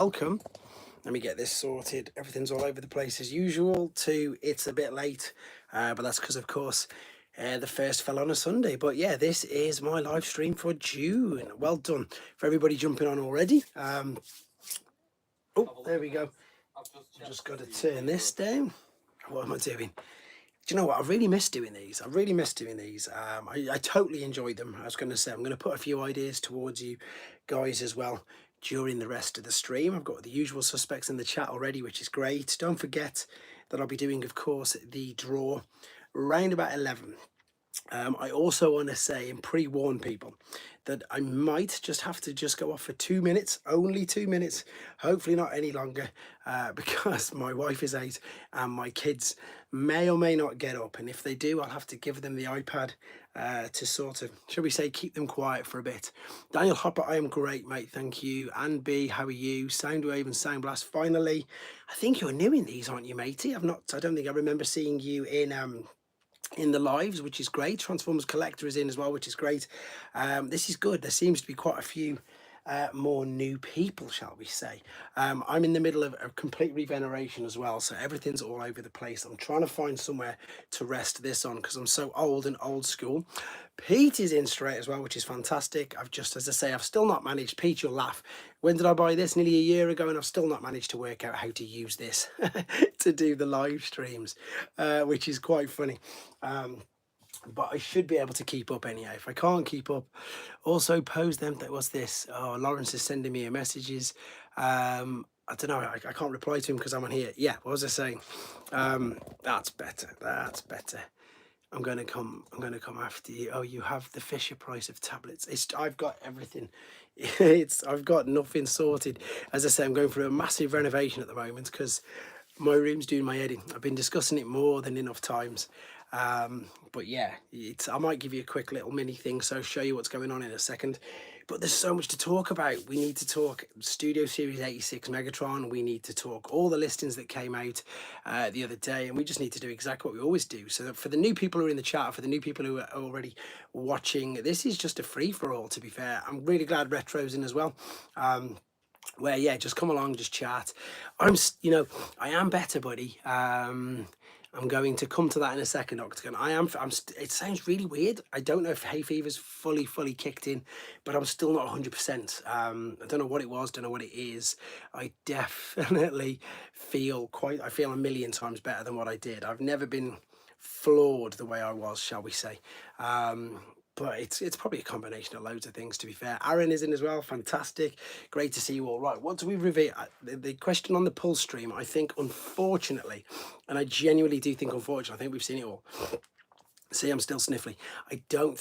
Welcome. Let me get this sorted. Everything's all over the place as usual. It's a bit late, but that's because, of course, the first fell on a Sunday. But yeah, this is my live stream for June. Well done for everybody jumping on already. Oh, there we go. Just got to turn this down. What am I doing? Do you know what? I really miss doing these. I really miss doing these. I totally enjoyed them. I was going to say, I'm going to put a few ideas towards you guys as well during the rest of the stream. I've got the usual suspects in the chat already, which is great. Don't forget that I'll be doing, of course, the draw round about 11. I also want to say and pre-warn people that I might just have to just go off for 2 minutes, only 2 minutes, hopefully not any longer, because my wife is out and my kids may or may not get up. And if they do, I'll have to give them the iPad to sort of, shall we say, keep them quiet for a bit. Daniel Hopper, I am great, mate. Thank you. Anne B, how are you? Soundwave and Soundblast, finally. I think you're new in these, aren't you, matey? I don't think I remember seeing you in the lives, which is great. Transformers Collector is in as well, which is great. This is good. There seems to be quite a few more new people, shall we say. I'm in the middle of a complete regeneration as well, so everything's all over the place. I'm trying to find somewhere to rest this on because I'm so old and old school. Pete is in straight as well, which is fantastic. I've just, as I say, I've still not managed. Pete, you'll laugh. When did I buy this? Nearly a year ago, and I've still not managed to work out how to use this to do the live streams, which is quite funny. But I should be able to keep up anyhow. If I can't keep up, also pose them. What's this? Oh, Lawrence is sending me messages. I don't know. I can't reply to him because I'm on here. Yeah, what was I saying? That's better. That's better. I'm gonna come after you. Oh, you have the Fisher Price of tablets. I've got everything. I've got nothing sorted. As I say, I'm going through a massive renovation at the moment because my room's doing my head in. I've been discussing it more than enough times. But yeah, I might give you a quick little mini thing, so show you what's going on in a second. But there's so much to talk about. We need to talk Studio Series 86 Megatron. We need to talk all the listings that came out the other day, and we just need to do exactly what we always do. So for the new people who are in the chat, for the new people who are already watching, this is just a free for all. To be fair, I'm really glad Retro's in as well. Where yeah, just come along, just chat. I am better, buddy. I'm going to come to that in a second, Octagon. It sounds really weird. I don't know if hay fever's fully kicked in, but I'm still not 100%. I don't know what it was, don't know what it is. I definitely I feel a million times better than what I did. I've never been floored the way I was, shall we say. But it's probably a combination of loads of things, to be fair. Aaron is in as well. Fantastic. Great to see you all. Right, what do we reveal? The question on the pull stream, I think, unfortunately, and I genuinely do think, unfortunately, I think we've seen it all. See, I'm still sniffly. I can't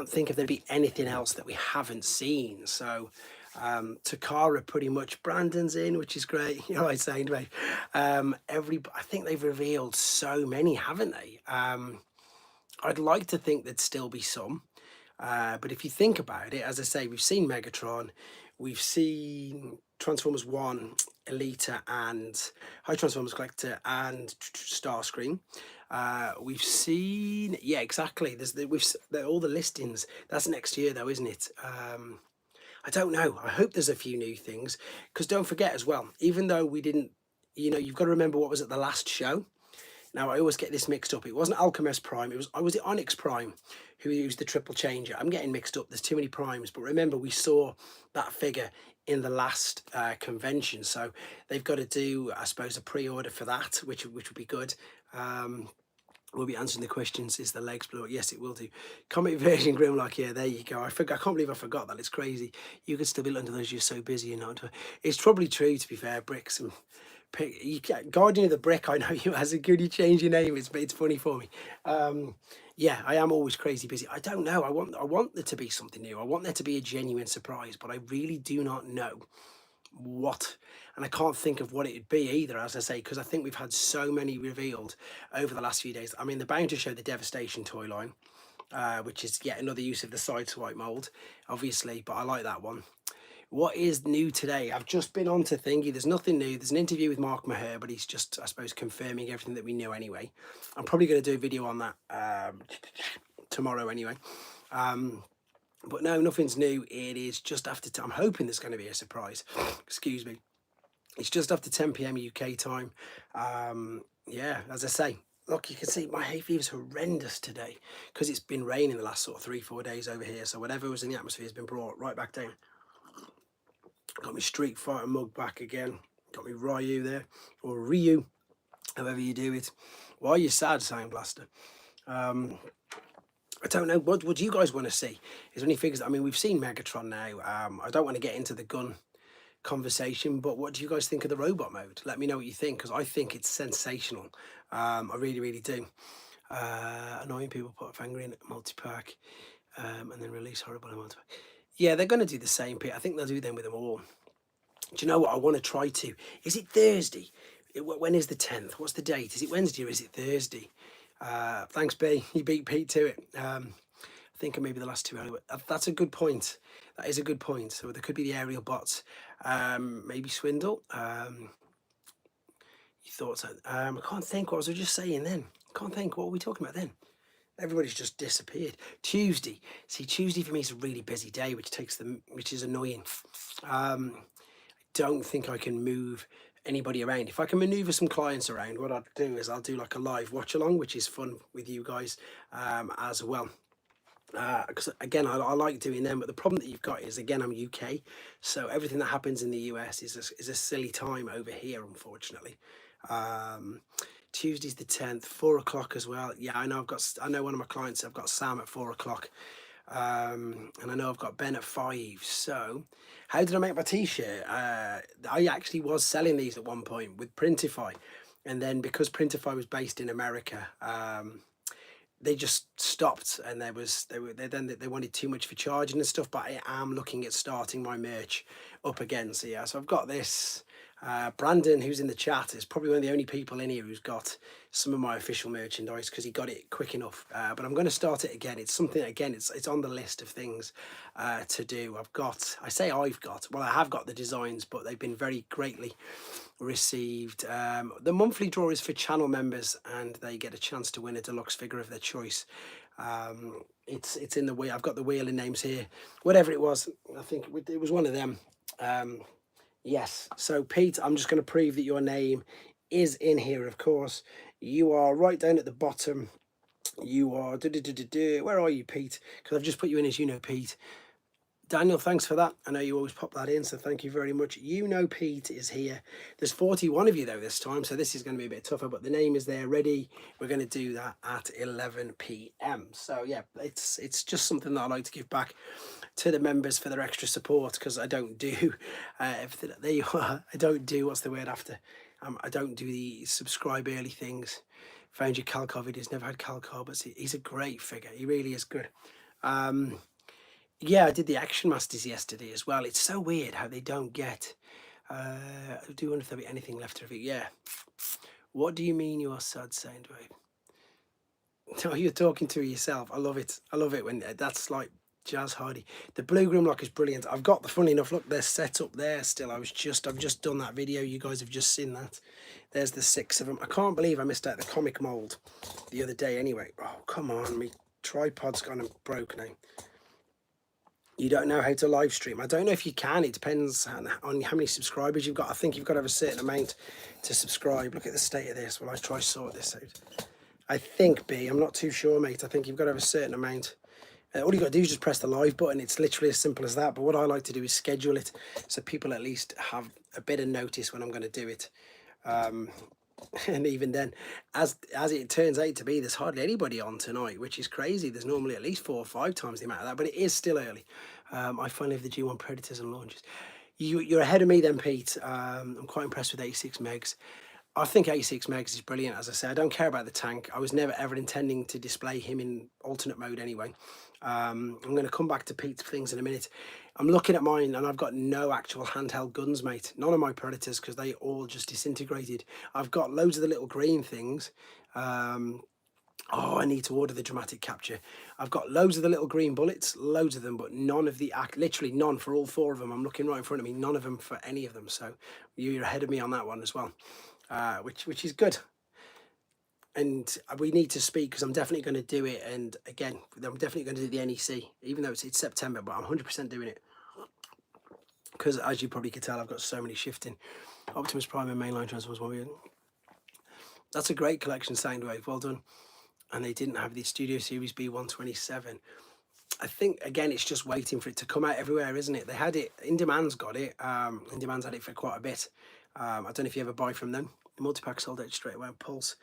think if there'd be anything else that we haven't seen. So Takara pretty much, Brandon's in, which is great. You know what I'm saying, mate? I think they've revealed so many, haven't they? I'd like to think there'd still be some, but if you think about it, as I say, we've seen Megatron, we've seen Transformers 1, Elita, and High Transformers Collector, and Starscream. We've seen, yeah, exactly. All the listings. That's next year, though, isn't it? I don't know. I hope there's a few new things, because don't forget as well. Even though we didn't, you've got to remember what was at the last show. Now, I always get this mixed up. It wasn't Alchemist Prime. Was it Onyx Prime who used the triple changer? I'm getting mixed up. There's too many primes. But remember, we saw that figure in the last convention. So they've got to do, I suppose, a pre-order for that, which would be good. We'll be answering the questions. Is the legs blue? Yes, it will do. Comic version Grimlock. Yeah, there you go. I can't believe I forgot that. It's crazy. You could still be under those. You're so busy and not. It's probably true, to be fair. Bricks and Guardian of the Brick, I know you as a good. You change your name. It's funny for me. Yeah, I am always crazy busy. I don't know. I want there to be something new. I want there to be a genuine surprise, but I really do not know what, and I can't think of what it'd be either, as I say, because I think we've had so many revealed over the last few days. I mean, they're bound to show the Devastation toy line, which is yet another use of the Sideswipe mold, obviously, but I like that one. What is new today? I've just been on to Thingy. There's nothing new. There's an interview with Mark Maher, but he's just, I suppose, confirming everything that we knew anyway. I'm probably going to do a video on that tomorrow anyway. But no, nothing's new. It is just after. I'm hoping there's going to be a surprise. Excuse me. It's just after 10 p.m. UK time. Yeah, as I say, look, you can see my hay fever's horrendous today because it's been raining the last sort of 3-4 days over here. So whatever was in the atmosphere has been brought right back down. Got my Street Fighter mug back again. Got me Ryu there, or Ryu, however you do it. Why are you sad, Sound Blaster? I don't know. What do you guys want to see? Is there any figures? I mean, we've seen Megatron now. I don't want to get into the gun conversation, but what do you guys think of the robot mode? Let me know what you think, because I think it's sensational. I really, really do. Annoying people put a finger in multi-pack and then release horrible in multi-pack. Yeah, they're going to do the same, Pete. I think they'll do them with them all. Do you know what I want to try to? Is it Thursday? When is the 10th? What's the date? Is it Wednesday or is it Thursday? Thanks, B. You beat Pete to it. I think maybe the last 2 hours. That's a good point. That is a good point. So there could be the aerial bots. Maybe Swindle. You thought so? I can't think. What was I just saying then? I can't think. What were we talking about then? Everybody's just disappeared. Tuesday. See, Tuesday for me is a really busy day, which is annoying. Don't think I can move anybody around. If I can maneuver some clients around, what I'll do is I'll do like a live watch along, which is fun with you guys as well. Because again, I like doing them, but the problem that you've got is, again, I'm UK, so everything that happens in the US is a silly time over here, unfortunately. Tuesday's the 10th, 4 o'clock as well. Yeah, I know one of my clients, I've got Sam at 4 o'clock. And I know I've got Ben at 5. So how did I make my t-shirt? I actually was selling these at one point with Printify, and then because Printify was based in America, they just stopped, and they wanted too much for charging and stuff. But I am looking at starting my merch up again. So yeah, so I've got this. Brandon, who's in the chat, is probably one of the only people in here who's got some of my official merchandise because he got it quick enough. But I'm going to start it again. It's something, again, it's on the list of things to do. I have got the designs, but they've been very greatly received. The monthly draw is for channel members, and they get a chance to win a deluxe figure of their choice. It's in the wheel. I've got the wheeling names here. Whatever it was, I think it was one of them. Yes. So Pete, I'm just going to prove that your name is in here. Of course, you are right down at the bottom. You are. Where are you, Pete? Because I've just put you in as Pete. Daniel, thanks for that. I know you always pop that in, so thank you very much. Pete is here. There's 41 of you, though, this time, so this is going to be a bit tougher, but the name is there ready. We're going to do that at 11 p.m. So, yeah, it's just something that I like to give back to the members for their extra support, because I don't do everything. There you are. I don't do, what's the word after? I don't do the subscribe early things. Found your Calcar videos, never had Calcar, but he's a great figure. He really is good. Yeah, I did the Action Masters yesterday as well. It's so weird how they don't get... I do wonder if there'll be anything left to review. Yeah. What do you mean you are sad, Sound Wave? No, you're talking to yourself. I love it. I love it when that's like Jazz Hardy. The Blue Grimlock is brilliant. I've got funny enough, look, they're set up there still. I've just done that video. You guys have just seen that. There's the 6 of them. I can't believe I missed out the comic mold the other day anyway. Oh, come on. My tripod's gone and broke now. You don't know how to live stream. I don't know if you can. It depends on how many subscribers you've got. I think you've got to have a certain amount to subscribe. Look at the state of this. Well, I try to sort this out. I think, B, I'm not too sure, mate. I think you've got to have a certain amount. All you got to do is just press the live button. It's literally as simple as that. But what I like to do is schedule it so people at least have a bit of notice when I'm going to do it. And even then, as it turns out to be, there's hardly anybody on tonight, which is crazy. There's normally at least 4 or 5 times the amount of that, but it is still early. I finally have the G1 Predators and launches. You're ahead of me then, Pete. I'm quite impressed with 86 megs. I think 86 megs is brilliant. As I say, I don't care about the tank. I was never ever intending to display him in alternate mode anyway. I'm going to come back to Pete's things in a minute. I'm looking at mine, and I've got no actual handheld guns, mate. None of my Predators, because they all just disintegrated. I've got loads of the little green things. I need to order the dramatic capture. I've got loads of the little green bullets, loads of them, but none of the, literally none for all 4 of them. I'm looking right in front of me, none of them for any of them. So you're ahead of me on that one as well, which is good. and we need to speak because I'm definitely going to do it. And again, I'm definitely going to do the NEC, even though it's September, but I'm 100% doing it because, as you probably could tell, I've got so many shifting. Optimus Prime and mainline Transformers 1. That's a great collection, Soundwave. Well done. And they didn't have the Studio Series B127. I think, again, it's just waiting for it to come out everywhere, isn't it? They had it, In Demand's got it. In Demand's had it for quite a bit. I don't know if you ever buy from them. The multi-pack sold out straight away on Pulse.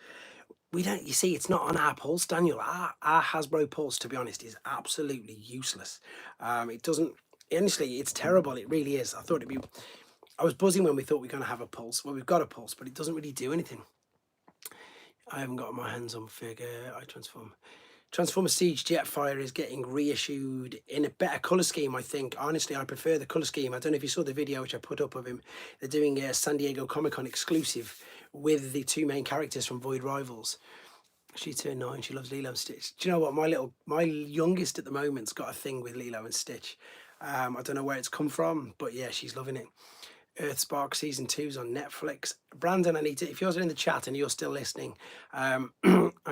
We don't, you see, it's not on our Pulse, Daniel. Our Hasbro Pulse, to be honest, is absolutely useless. It doesn't, honestly, it's terrible. It really is. I was buzzing when we thought we were going to have a Pulse. Well, we've got a Pulse, but it doesn't really do anything. I haven't got my hands on figure. Transformer Siege Jetfire is getting reissued in a better colour scheme, I think. Honestly, I prefer the colour scheme. I don't know if you saw the video which I put up of him. They're doing a San Diego Comic-Con exclusive with the two main characters from Void Rivals. She turned 9. She loves Lilo and Stitch. Do you know what? My youngest at the moment's got a thing with Lilo and Stitch. I don't know where it's come from, but yeah, she's loving it. Earthspark Season 2's on Netflix. Brandon, I need to, if you're in the chat and you're still listening, I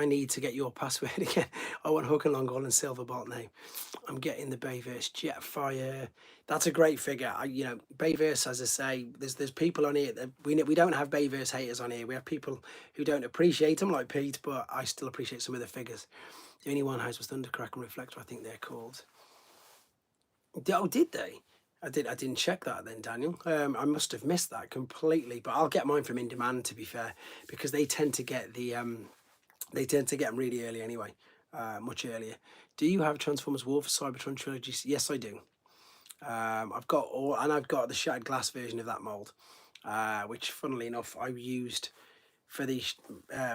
need to get your password again. I want Hook and Long Haul and Silverbolt now. I'm getting the Bayverse Jetfire. That's a great figure. Bayverse, as I say, there's people on here that we don't have Bayverse haters on here. We have people who don't appreciate them, like Pete, but I still appreciate some of the figures. The only one house was Thundercrack and Reflector, I think they're called. Oh, did they? I didn't check that then, Daniel. I must have missed that completely, but I'll get mine from In Demand, to be fair, because they tend to get them really early anyway, much earlier. Do you have Transformers War for Cybertron trilogy? Yes, I do. I've got the Shattered Glass version of that mold, which, funnily enough, I used for the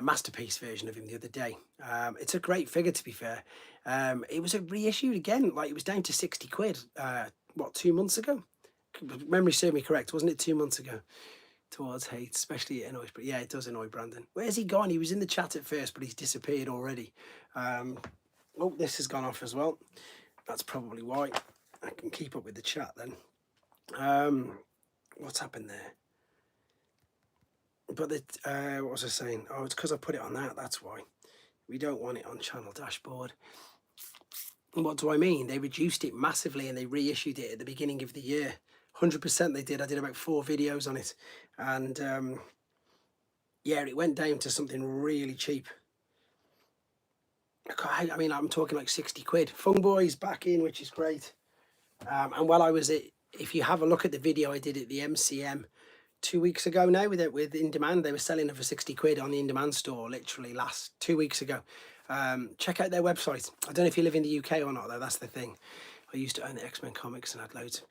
Masterpiece version of him the other day. It's a great figure, to be fair. It was reissued again, like it was down to 60 quid. 2 months ago? Memory served me correct, wasn't it 2 months ago? Towards hate, especially it annoys, but yeah, it does annoy Brandon. Where's he gone? He was in the chat at first, but he's disappeared already. Oh, this has gone off as well. That's probably why. I can keep up with the chat then. What's happened there? But what was I saying? Oh, it's because I put it on that, that's why. We don't want it on channel dashboard. What do I mean? They reduced it massively and they reissued it at the beginning of the year. 100% they did. I did about 4 videos on it. And yeah, it went down to something really cheap. I mean, I'm talking like 60 quid. Fung Boy's back in, which is great. And while I was if you have a look at the video I did at the MCM 2 weeks ago now with In Demand, they were selling it for 60 quid on the In Demand store literally 2 weeks ago. Check out their website. I don't know if you live in the UK or not, though. That's the thing. I used to own the X-Men comics and had loads.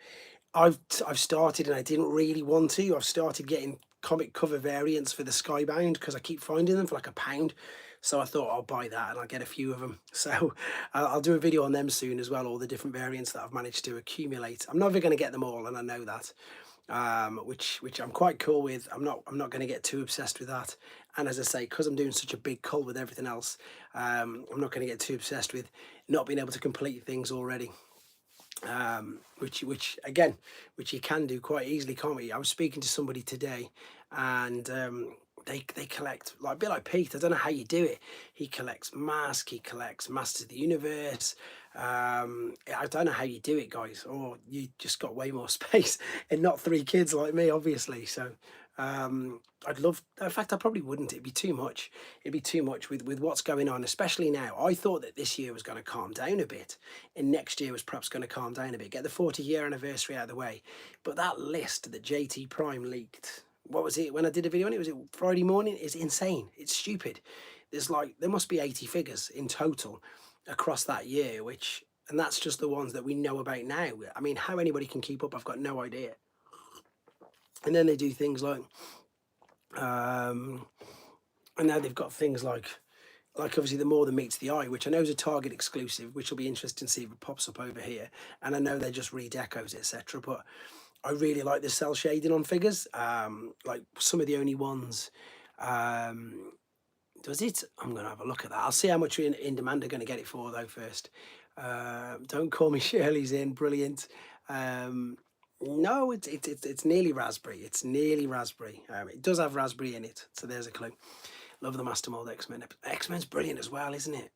I've started, and I didn't really want to. I've started getting comic cover variants for the Skybound because I keep finding them for like £1. So I thought I'll buy that and I'll get a few of them. So I'll do a video on them soon as well, all the different variants that I've managed to accumulate. I'm never going to get them all, and I know that. Which I'm quite cool with. I'm not going to get too obsessed with that. And as I say, because I'm doing such a big cull with everything else, I'm not going to get too obsessed with not being able to complete things already. Which you can do quite easily, can't we? I was speaking to somebody today, and they collect, like a bit like Pete. I don't know how you do it. He collects Mask, he collects Masters of the Universe. I don't know how you do it, guys. Or you just got way more space and not 3 kids like me, obviously. So I'd love, in fact, I probably wouldn't. It'd be too much. It'd be too much with what's going on, especially now. I thought that this year was going to calm down a bit, and next year was perhaps going to calm down a bit, get the 40-year anniversary out of the way. But that list that JT Prime leaked, what was it when I did a video on it? Was it Friday morning? It's insane. It's stupid. There must be 80 figures in total across that year, and that's just the ones that we know about now. I mean, how anybody can keep up, I've got no idea. And then they do things like, and now they've got things like obviously the More Than Meets the Eye, which I know is a Target exclusive, which will be interesting to see if it pops up over here. And I know they're just redecos, etc. But I really like the cell shading on figures. Like some of the only ones. Does it? I'm going to have a look at that. I'll see how much in Demand are going to get it for, though, first. Don't call me Shirley's in. Brilliant. No, it's nearly raspberry. It's nearly raspberry. It does have raspberry in it, so there's a clue. Love the Master Mold X-Men. X-Men's brilliant as well, isn't it?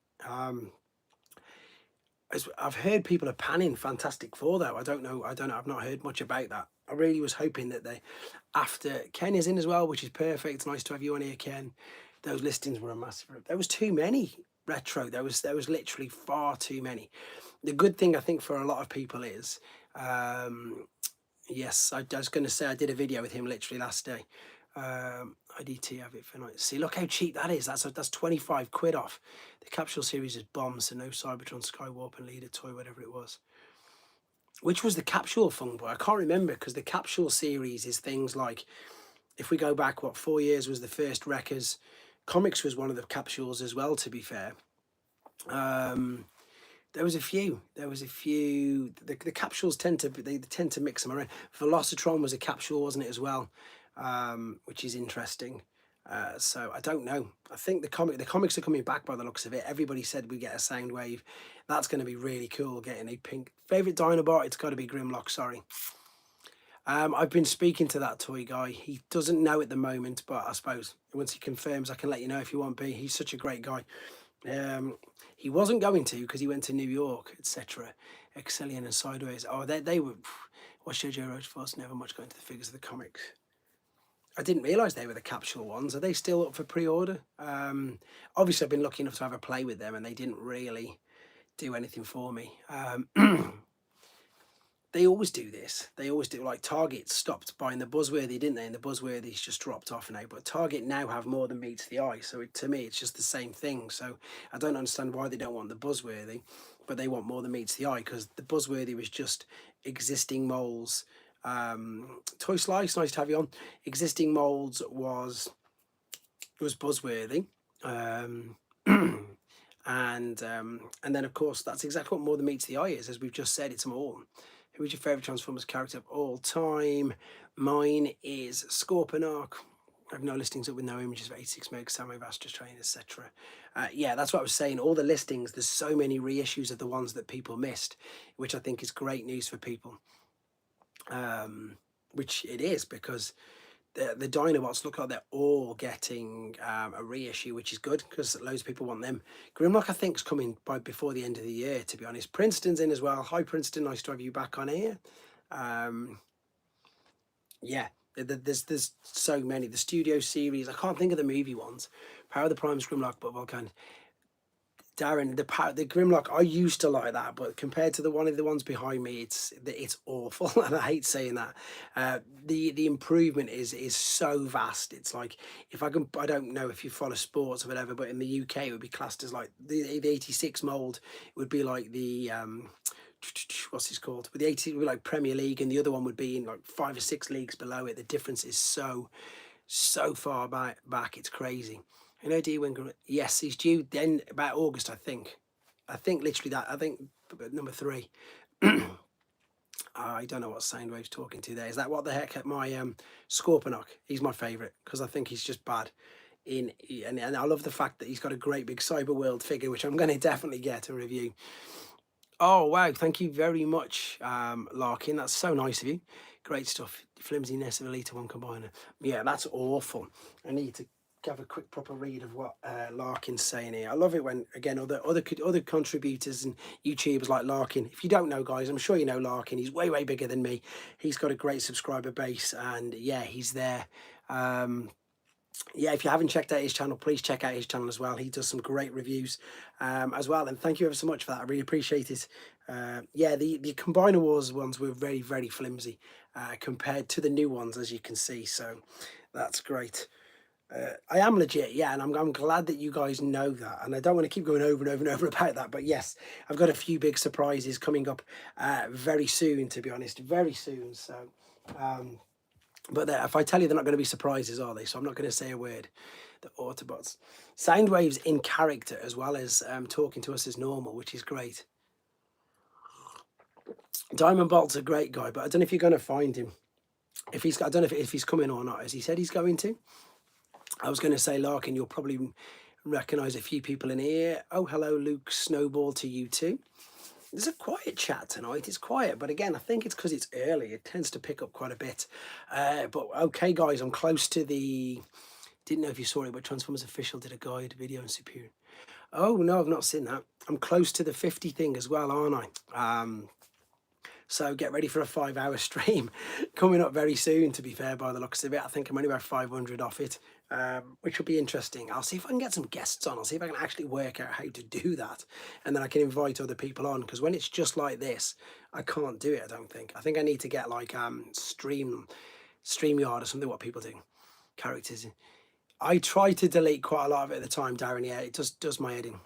I've heard people are panning Fantastic Four though. I don't know. I've not heard much about that. I really was hoping that they, after Ken is in as well, which is perfect. Nice to have you on here, Ken. Those listings were a massive. There was too many retro. There was literally far too many. The good thing I think for a lot of people is, yes, I was going to say I did a video with him literally last day. IDT have it for night. See, look how cheap that is. That's 25 quid off. The capsule series is bombs, so no Cybertron, Skywarp, and Leader toy, whatever it was. Which was the capsule fun boy? I can't remember because the capsule series is things like, if we go back, what, 4 years was the first Wreckers. Comics was one of the capsules as well, to be fair. There was a few. The capsules tend to mix them around. Velocitron was a capsule, wasn't it, as well? Which is interesting. So I don't know. I think the comics are coming back by the looks of it. Everybody said we get a Soundwave. That's going to be really cool. Getting a pink favorite Dinobot. It's got to be Grimlock. Sorry. I've been speaking to that toy guy. He doesn't know at the moment, but I suppose once he confirms, I can let you know if you want. Be. He's such a great guy. He wasn't going to because he went to New York, etc. Excellion and Sideways. Oh, they were. Watch JoJo Roach Force. Never much going to the figures of the comics. I didn't realise they were the capsule ones. Are they still up for pre-order? Obviously, I've been lucky enough to have a play with them, and they didn't really do anything for me. They always do this. They always do. Like Target stopped buying the Buzzworthy, didn't they? And the Buzzworthy's just dropped off now. But Target now have more than meets the eye. So to me, it's just the same thing. So I don't understand why they don't want the Buzzworthy, but they want more than meets the eye, because the Buzzworthy was just existing molds. Toy Slice, nice to have you on. Existing molds was Buzzworthy. And then of course that's exactly what more than meets the eye is, as we've just said. It's them all. Who is your favourite Transformers character of all time? Mine is Scorponok. I have no listings up with no images of 86 Meg, Samurai Vaster Train, etc. Yeah, that's what I was saying. All the listings, there's so many reissues of the ones that people missed, which I think is great news for people. Which it is, because the Dinobots look like they're all getting a reissue, which is good because loads of people want them. Grimlock, I think, is coming by before the end of the year, to be honest. Princeton's in as well. Hi, Princeton. Nice to have you back on here. Yeah, there's so many. The studio series, I can't think of the movie ones. Power of the Primes, Grimlock, but Volcan. Darren, the Grimlock, I used to like that, but compared to one of the ones behind me, it's awful, and I hate saying that. The improvement is so vast. It's like, I don't know if you follow sports or whatever, but in the UK it would be classed as like the 86 mold. It would be like the what's this called? With the 80 would be like Premier League, and the other one would be in like 5 or 6 leagues below it. The difference is so far back. It's crazy. You know, when yes, he's due then about August, I think. Literally that. I think number 3. I don't know what Soundwave's talking to there. Is that what the heck? My Scorponok. He's my favourite because I think he's just bad. And I love the fact that he's got a great big Cyber World figure, which I'm going to definitely get a review. Oh wow! Thank you very much, Larkin. That's so nice of you. Great stuff. Flimsiness of Elite 1 combiner. Yeah, that's awful. I need to have a quick proper read of what Larkin's saying here. I love it when, again, other contributors and YouTubers like Larkin. If you don't know, guys, I'm sure you know Larkin. He's way bigger than me. He's got a great subscriber base, and yeah, he's there. Yeah, if you haven't checked out his channel, please check out his channel as well. He does some great reviews as well, and thank you ever so much for that. I really appreciate it. Yeah, the Combiner Wars ones were very flimsy compared to the new ones, as you can see, so that's great. I am legit, yeah, and I'm glad that you guys know that, and I don't want to keep going over and over and over about that, but yes, I've got a few big surprises coming up very soon, to be honest, very soon. So but if I tell you, they're not going to be surprises, are they? So I'm not going to say a word. The Autobots. Soundwave's in character as well as talking to us as normal, which is great. Diamond Bolt's a great guy, but I don't know if you're going to find him. I don't know if he's coming or not. As he said he's going to. I was going to say, Larkin, you'll probably recognise a few people in here. Oh, hello, Luke. Snowball to you too. There's a quiet chat tonight. It's quiet, but again, I think it's because it's early. It tends to pick up quite a bit. But okay, guys, I'm close to the Didn't know if you saw it, but Transformers Official did a guide video on Superior. Oh, no, I've not seen that. I'm close to the 50 thing as well, aren't I? So get ready for a 5-hour stream coming up very soon, to be fair, by the looks of it. I think I'm only about 500 off it, which will be interesting. I'll see if I can get some guests on. I'll see if I can actually work out how to do that. And then I can invite other people on, because when it's just like this, I can't do it, I don't think. I think I need to get like StreamYard or something, what people do. Characters. I tried to delete quite a lot of it at the time, Darren. Yeah, it just does my head in.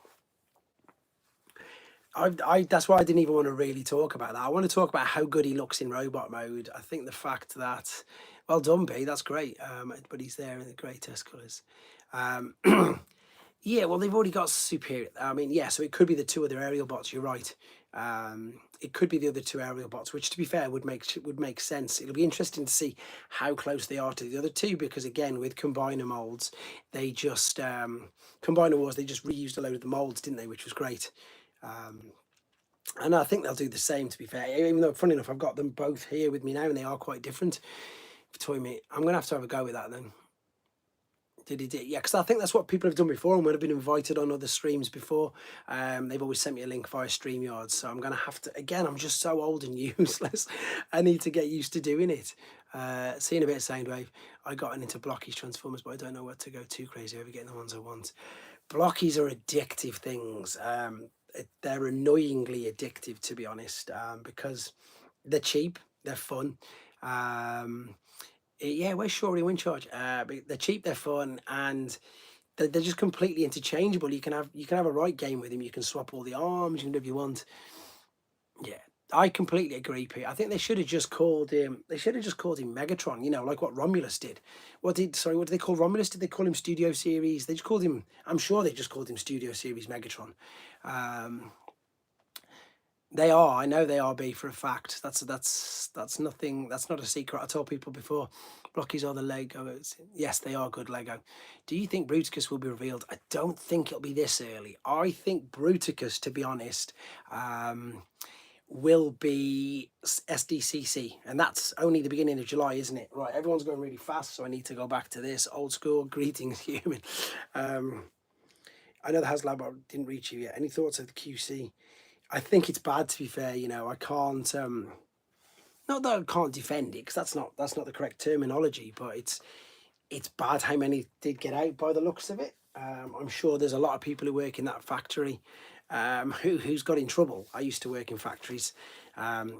That's why I didn't even want to really talk about that. I want to talk about how good he looks in robot mode. I think the fact that, well done, B, that's great. But he's there in the grey test colours. Yeah, well, they've already got Superior. I mean, yeah, so it could be the 2 other aerial bots. You're right. It could be the other 2 aerial bots, which, to be fair, would make sense. It'll be interesting to see how close they are to the other 2, because again, with combiner molds, they just Combiner Wars, they just reused a load of the molds, didn't they? Which was great. And I think they'll do the same, to be fair, even though, funny enough, I've got them both here with me now and they are quite different. For Toy Me, I'm going to have a go with that then. Did he? Yeah, because I think that's what people have done before and would have been invited on other streams before. They've always sent me a link via StreamYard, so I'm going to have to, again, I'm just so old and useless. I need to get used to doing it. Seeing a bit of Soundwave. I got into Blockies Transformers, but I don't know what to go too crazy over getting the ones I want. Blockies are addictive things. They're annoyingly addictive, to be honest, because they're cheap, they're fun. Yeah, where's Shorey Windcharge? But they're cheap, they're fun, and they're just completely interchangeable. You can have a right game with him. You can swap all the arms. You can do what you want. Yeah, I completely agree, Pete. I think they should have just called him. They should have just called him Megatron. You know, like what Romulus did. What did they call Romulus? Did they call him Studio Series? They just called him. I'm sure they just called him Studio Series Megatron. They are. I know they are, B, for a fact. That's nothing. That's not a secret. I told people before. Blockies are the Legos. Yes, they are good Lego. Do you think Bruticus will be revealed? I don't think it'll be this early. I think Bruticus, to be honest, will be SDCC, and that's only the beginning of July, isn't it? Right, everyone's going really fast, so I need to go back to this. Old school greetings, human. I know the HasLab didn't reach you yet. Any thoughts of the QC? I think it's bad, to be fair. You know, I can't. Not that I can't defend it, because that's not the correct terminology. But it's bad how many did get out by the looks of it. I'm sure there's a lot of people who work in that factory who's got in trouble. I used to work in factories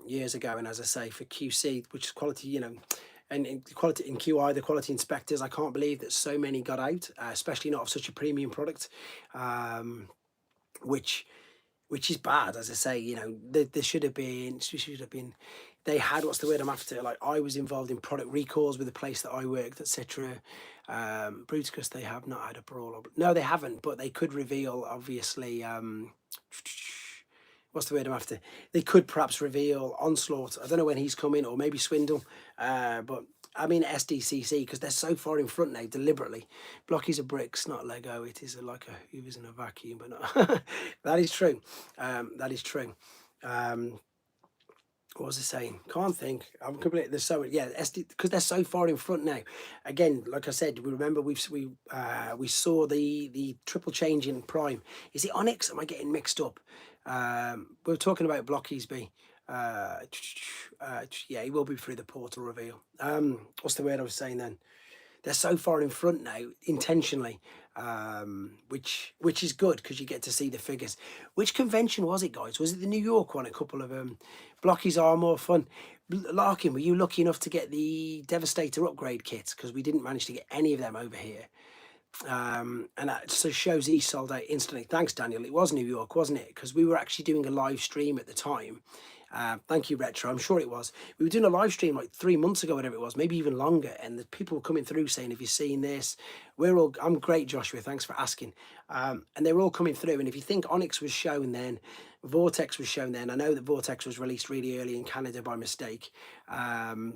years ago, and as I say, for QC, which is quality, you know, and in quality in QI, the quality inspectors, I can't believe that so many got out, especially not of such a premium product, which is bad. As I say, you know, there should have been, they had, what's the word I'm after, like I was involved in product recalls with the place that I worked, etc. Bruticus, they have not had a brawl. No, they haven't, but they could reveal, obviously, what's the word I'm after? They could perhaps reveal Onslaught. I don't know when he's coming, or maybe Swindle, but I mean SDCC, because they're so far in front now, deliberately. Blockies are bricks, not Lego. It is like a Hoover's in a vacuum, but not. That is true. That is true. What was I saying? Can't think. I'm completely. There's so, yeah, SD, because they're so far in front now. Again, like I said, we remember we saw the triple change in Prime. Is it Onyx? Am I getting mixed up? We were talking about Blockies, B. Yeah, he will be through the portal reveal. What's the word I was saying then? They're so far in front now, intentionally, which is good, because you get to see the figures. Which convention was it, guys? Was it the New York one? A couple of Blockies are more fun. Larkin, were you lucky enough to get the Devastator upgrade kits? Because we didn't manage to get any of them over here. And that so shows he sold out instantly. Thanks, Daniel. It was New York, wasn't it? Because we were actually doing a live stream at the time. Thank you, Retro. I'm sure it was. We were doing a live stream like 3 months ago, whatever it was, maybe even longer. And the people were coming through saying, "Have you seen this?" I'm great, Joshua. Thanks for asking. And they were all coming through. And if you think Onyx was shown then, Vortex was shown then. I know that Vortex was released really early in Canada by mistake. That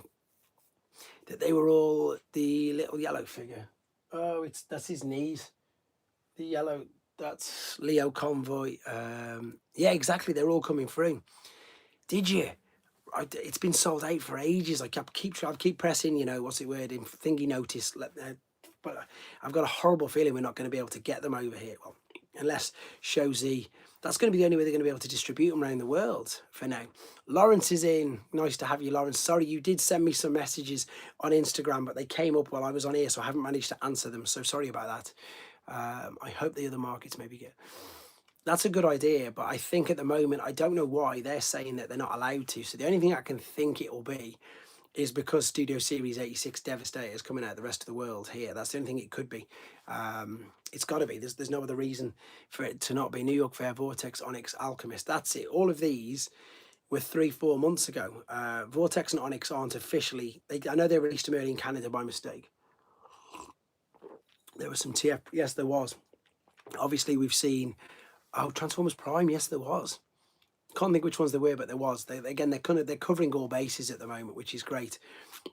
they were all the little yellow figure. Oh, that's his knees. The yellow, that's Leo Convoy. Yeah, exactly. They're all coming through. Did you? It's been sold out for ages. I keep pressing, you know, what's the word in thingy notice. but I've got a horrible feeling we're not going to be able to get them over here. Well, unless Shozi, that's going to be the only way they're going to be able to distribute them around the world for now. Lawrence is in. Nice to have you, Lawrence. Sorry, you did send me some messages on Instagram, but they came up while I was on here, so I haven't managed to answer them. So sorry about that. I hope the other markets maybe get. That's a good idea, but I think at the moment, I don't know why they're saying that they're not allowed to. So the only thing I can think it will be is because Studio Series 86 Devastator is coming out the rest of the world here. That's the only thing it could be. It's got to be. There's no other reason for it to not be. New York Fair, Vortex, Onyx, Alchemist. That's it. All of these were 3-4 months ago. Vortex and Onyx aren't officially. I know they released them early in Canada by mistake. There was some TF. Yes, there was. Obviously, we've seen. Oh, Transformers Prime. Yes, there was. Can't think which ones they were, but there was. Again, they're covering all bases at the moment, which is great.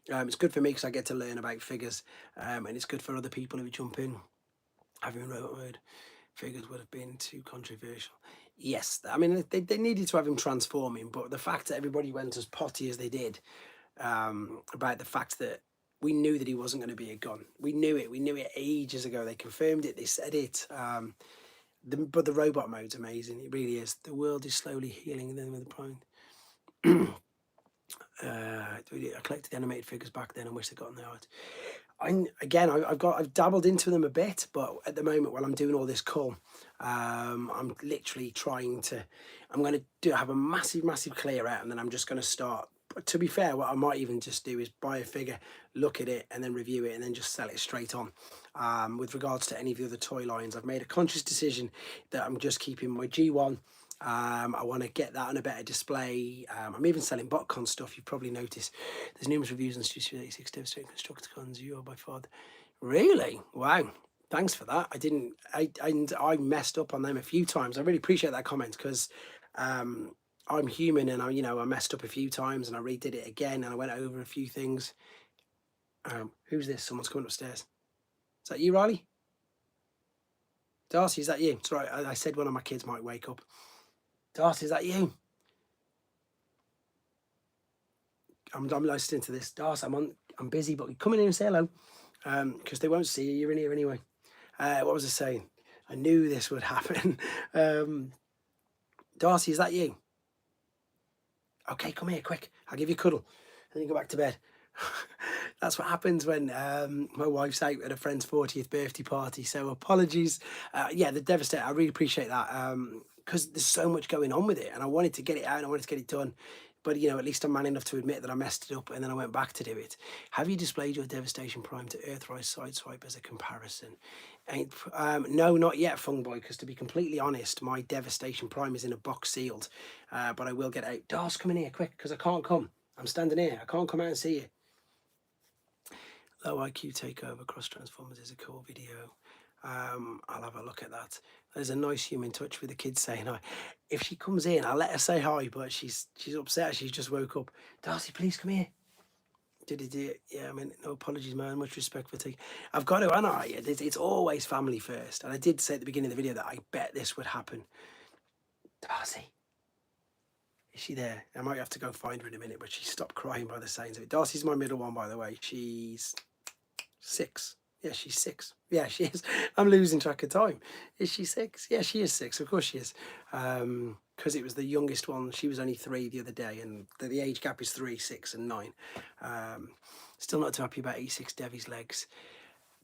It's good for me because I get to learn about figures, and it's good for other people who jump in. Having robot mode figures would have been too controversial. Yes, I mean they needed to have him transforming, but the fact that everybody went as potty as they did about the fact that we knew that he wasn't going to be a gun. We knew it. We knew it ages ago. They confirmed it. They said it. But the robot mode's amazing. It really is. The world is slowly healing. And then with the prime. I collected the animated figures back then. I wish I'd gotten the art. I've dabbled into them a bit, but at the moment while I'm doing all this cull, I'm literally trying to. I'm going to have a massive clear out, and then I'm just going to start. But to be fair, what I might even just do is buy a figure, look at it, and then review it, and then just sell it straight on. With regards to any of the other toy lines, I've made a conscious decision that I'm just keeping my G1. I want to get that on a better display. I'm even selling BotCon stuff. You've probably noticed there's numerous reviews on Studio 86 Devastating Constructicons. You are by far really wow. Thanks for that. I messed up on them a few times. I really appreciate that comment because I'm human, and I messed up a few times, and I redid it again, and I went over a few things. Who's this? Someone's coming upstairs. Is that you, Riley? Darcy, is that you? It's right. I said one of my kids might wake up. Darcy, is that you? I'm listening to this. Darcy, I'm busy, but come in here and say hello. Because they won't see you. You're in here anyway. What was I saying? I knew this would happen. Darcy, is that you? Okay, come here, quick. I'll give you a cuddle. And then you go back to bed. That's what happens when my wife's out at a friend's 40th birthday party. So apologies. Yeah, the Devastator, I really appreciate that. Because there's so much going on with it. And I wanted to get it out and I wanted to get it done. But, at least I'm man enough to admit that I messed it up and then I went back to do it. Have you displayed your Devastation Prime to Earthrise Sideswipe as a comparison? No, not yet, Fungboy, because to be completely honest, my Devastation Prime is in a box sealed. But I will get out. Dars, come in here, quick, because I can't come. I'm standing here. I can't come out and see you. Low IQ Takeover Cross Transformers is a cool video. I'll have a look at that. There's a nice human touch with the kids saying hi. If she comes in, I'll let her say hi, but she's upset. She's just woke up. Darcy, please come here. Did he do it? Yeah, I mean, no apologies, man. Much respect for taking. I've got to, and it's always family first. And I did say at the beginning of the video that I bet this would happen. Darcy, is she there? I might have to go find her in a minute, but she stopped crying by the sounds of it. Darcy's my middle one, by the way. She's 6. Yeah, she's 6. Yeah, she is. I'm losing track of time. Is she 6? Yeah, she is 6. Of course she is. Because it was the youngest one. She was only 3 the other day, and the age gap is 3, 6, and 9. Still not too happy about 86 Devi's legs.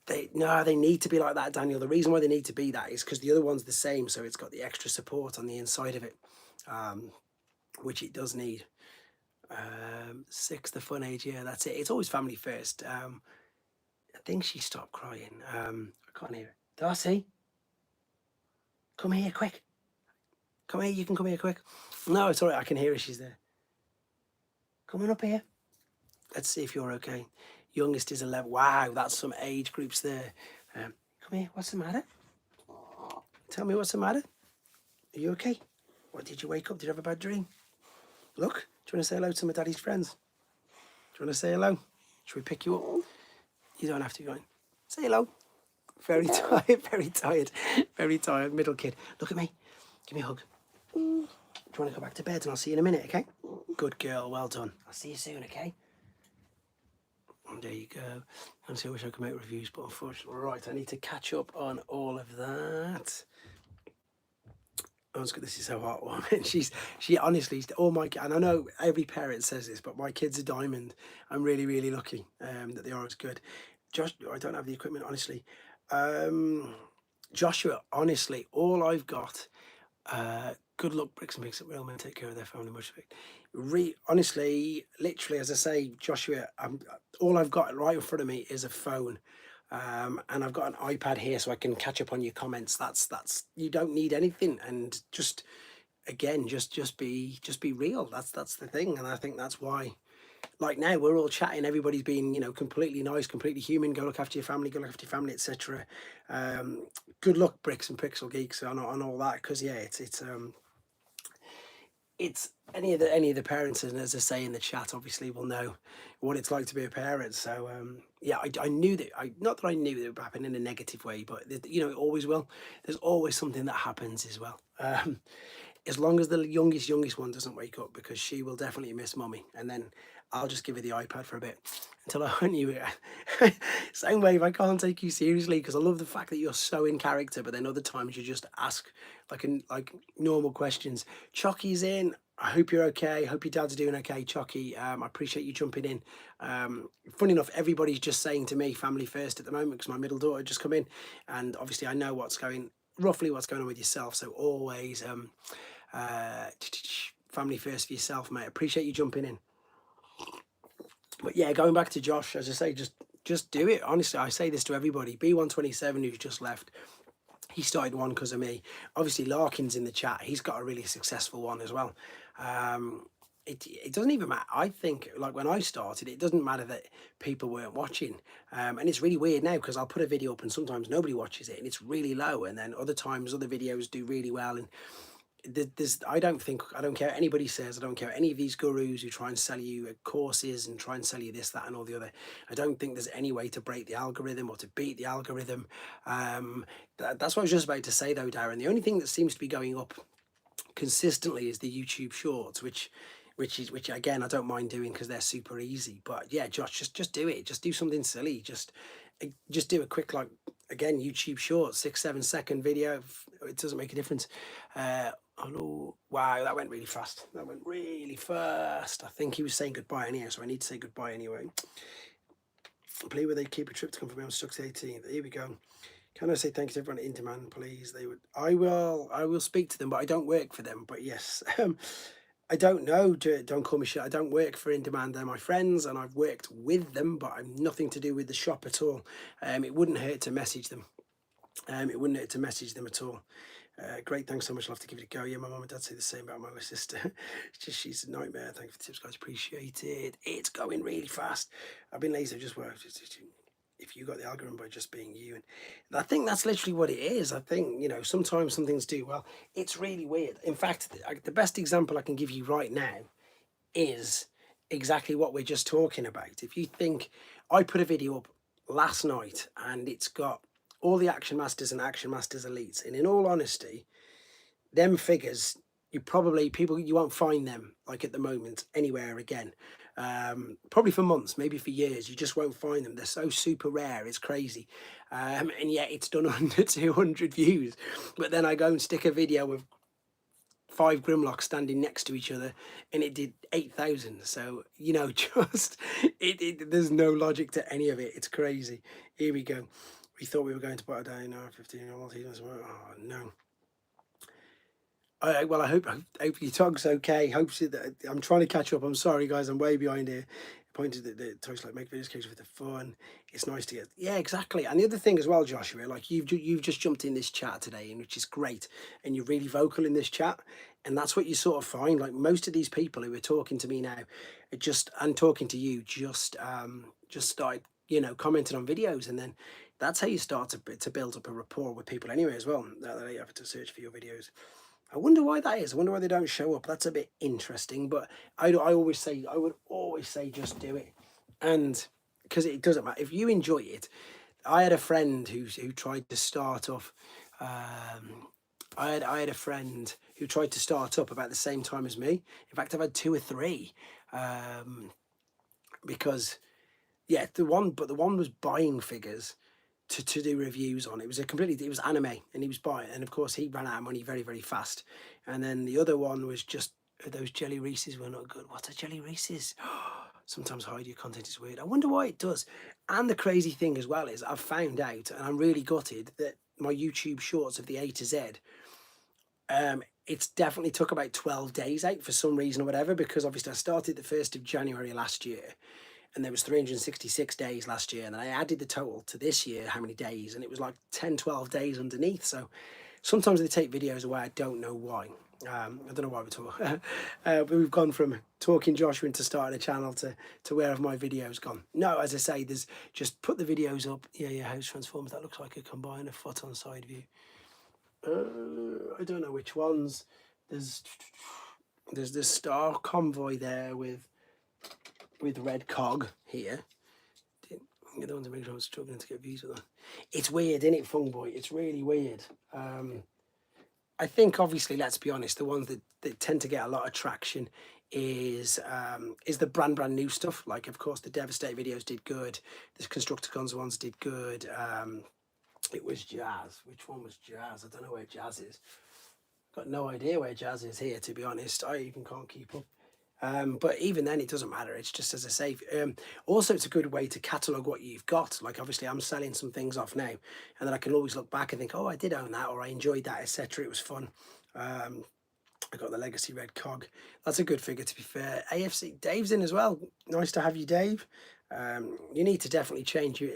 They need to be like that, Daniel. The reason why they need to be that is because the other one's the same, so it's got the extra support on the inside of it, which it does need. 6, the fun age. Yeah, that's it. It's always family first. I think she stopped crying. I can't hear it. Darcy, come here, quick. Come here, you can come here, quick. No, it's all right, I can hear her, she's there. Come on up here. Let's see if you're okay. Youngest is 11. Wow, that's some age groups there. Come here, what's the matter? Tell me what's the matter. Are you okay? What, did you wake up? Did you have a bad dream? Look, do you want to say hello to my daddy's friends? Do you want to say hello? Should we pick you up? You don't have to go in. Say hello. Very tired, very tired. Middle kid. Look at me. Give me a hug. Do you want to go back to bed and I'll see you in a minute, okay? Good girl, well done. I'll see you soon, okay? There you go. I wish I could make reviews, but unfortunately, right, I need to catch up on all of that. This is so heartwarming. She honestly, all my, and I know every parent says this, but my kids are diamond. I'm really, really lucky that they are as good. Josh, I don't have the equipment, honestly. Um, Joshua, honestly, all I've got, good luck, bricks and picks, that real men take care of their family, much respect. Honestly, literally, as I say, Joshua, all I've got right in front of me is a phone. And I've got an iPad here so I can catch up on your comments. That's you don't need anything, and just again, just be real. That's the thing, and I think that's why. Like now, we're all chatting. Everybody's being, completely nice, completely human. Go look after your family. Go look after your family, etc. Good luck, bricks and pixel geeks, on all that. Because yeah, it's any of the parents, and as I say in the chat, obviously will know what it's like to be a parent. So yeah, I knew that. Not that I knew that it would happen in a negative way, but it always will. There's always something that happens as well. As long as the youngest one doesn't wake up, because she will definitely miss mummy, and then I'll just give her the iPad for a bit until I hunt you. Same way, if I can't take you seriously, because I love the fact that you're so in character, but then other times you just ask like normal questions. Chocky's in. I hope you're okay. Hope your dad's doing okay, Chocky. I appreciate you jumping in. Funny enough, everybody's just saying to me family first at the moment, because my middle daughter just come in, and obviously I know roughly what's going on with yourself. So always family first for yourself, mate. Appreciate you jumping in. But yeah, going back to Josh, as I say, just do it. Honestly, I say this to everybody. B127, who's just left, he started one because of me. Obviously, Larkin's in the chat. He's got a really successful one as well. It doesn't even matter. I think, like when I started, it doesn't matter that people weren't watching. And it's really weird now, because I'll put a video up and sometimes nobody watches it and it's really low. And then other times other videos do really well. And I don't care what anybody says. I don't care what any of these gurus who try and sell you courses and try and sell you this, that, and all the other. I don't think there's any way to break the algorithm or to beat the algorithm. That's what I was just about to say, though, Darren. The only thing that seems to be going up consistently is the YouTube Shorts, which again I don't mind doing because they're super easy. But yeah, Josh, just do it. Just do something silly. Just do a quick, like, again, YouTube Shorts, 6-7 second video. It doesn't make a difference. Hello. Wow, that went really fast. I think he was saying goodbye anyhow, so I need to say goodbye anyway. Please, would they keep a trip to come from stuck to 18th? Here we go. Can I say thank you to everyone in demand, please? They would. I will speak to them, but I don't work for them. But yes, I don't know. Don't call me shit. I don't work for In Demand. They're my friends, and I've worked with them, but I'm nothing to do with the shop at all. It wouldn't hurt to message them. It wouldn't hurt to message them at all. Great, thanks so much. I'll have to give it a go. Yeah, my mum and dad say the same about my little sister. It's just, she's a nightmare. Thanks for the tips, guys. Appreciate it. It's going really fast. I've been lazy. I've just worked. If you got the algorithm by just being you, and I think that's literally what it is. I think, sometimes some things do well. It's really weird. In fact, the best example I can give you right now is exactly what we're just talking about. If you think, I put a video up last night and it's got all the Action Masters and Action Masters Elites, and in all honesty, them figures, you won't find them, like, at the moment anywhere again. Probably for months, maybe for years. You just won't find them. They're so super rare, it's crazy. And yet it's done under 200 views. But then I go and stick a video of 5 Grimlocks standing next to each other and it did 8,000. So just there's no logic to any of it. It's crazy. Here we go. We thought we were going to put a day in our 15. Oh no. Well, I hope your dog's okay. Hopefully that I'm trying to catch up. I'm sorry, guys. I'm way behind here. Pointed that the toys like make videos for the fun. It's nice to get. Yeah, exactly. And the other thing as well, Joshua, like you've just jumped in this chat today, and which is great. And you're really vocal in this chat, and that's what you sort of find. Like most of these people who are talking to me now, and talking to you, just started commenting on videos, and then that's how you start to build up a rapport with people anyway as well. That they have to search for your videos. I wonder why that is. I wonder why they don't show up. That's a bit interesting. But I would always say just do it, and because it doesn't matter if you enjoy it. I had a friend who tried to start off. I had a friend who tried to start up about the same time as me. In fact, I've had 2 or 3, because yeah, the one was buying figures to do reviews on. It was it was anime, and he was buying, and of course he ran out of money very, very fast. And then the other one was just those Jelly Reese's were not good. What are Jelly Reese's? Sometimes hide your content is weird. I wonder why it does. And the crazy thing as well is I've found out, and I'm really gutted, that my YouTube shorts of the A to Z, it's definitely took about 12 days out for some reason or whatever, because obviously I started the 1st of January last year, and there was 366 days last year, and then I added the total to this year, how many days, and it was like 10, 12 days underneath. So sometimes they take videos away, I don't know why. I don't know why we're talking. But we've gone from talking Joshua into starting a channel to where have my videos gone. No, as I say, there's just put the videos up. Yeah, house transforms. That looks like a combiner foot on side view. I don't know which ones. There's the Star Convoy there with Red Cog here. The ones that make sure I'm struggling to get views with that. It's weird, isn't it, Fung Boy? It's really weird. I think, obviously, let's be honest, the ones that tend to get a lot of traction is the brand new stuff. Like, of course, the Devastate videos did good. The Constructicons ones did good. It was Jazz. Which one was Jazz? I don't know where Jazz is. Got no idea where Jazz is here, to be honest. I even can't keep up. But even then, it doesn't matter. It's just, as I say, also it's a good way to catalogue what you've got. Like, obviously I'm selling some things off now, and then I can always look back and think, oh, I did own that, or I enjoyed that, etc. It was fun. I got the Legacy Red Cog. That's a good figure, to be fair. AFC Dave's in as well. Nice to have you, Dave. You need to definitely change your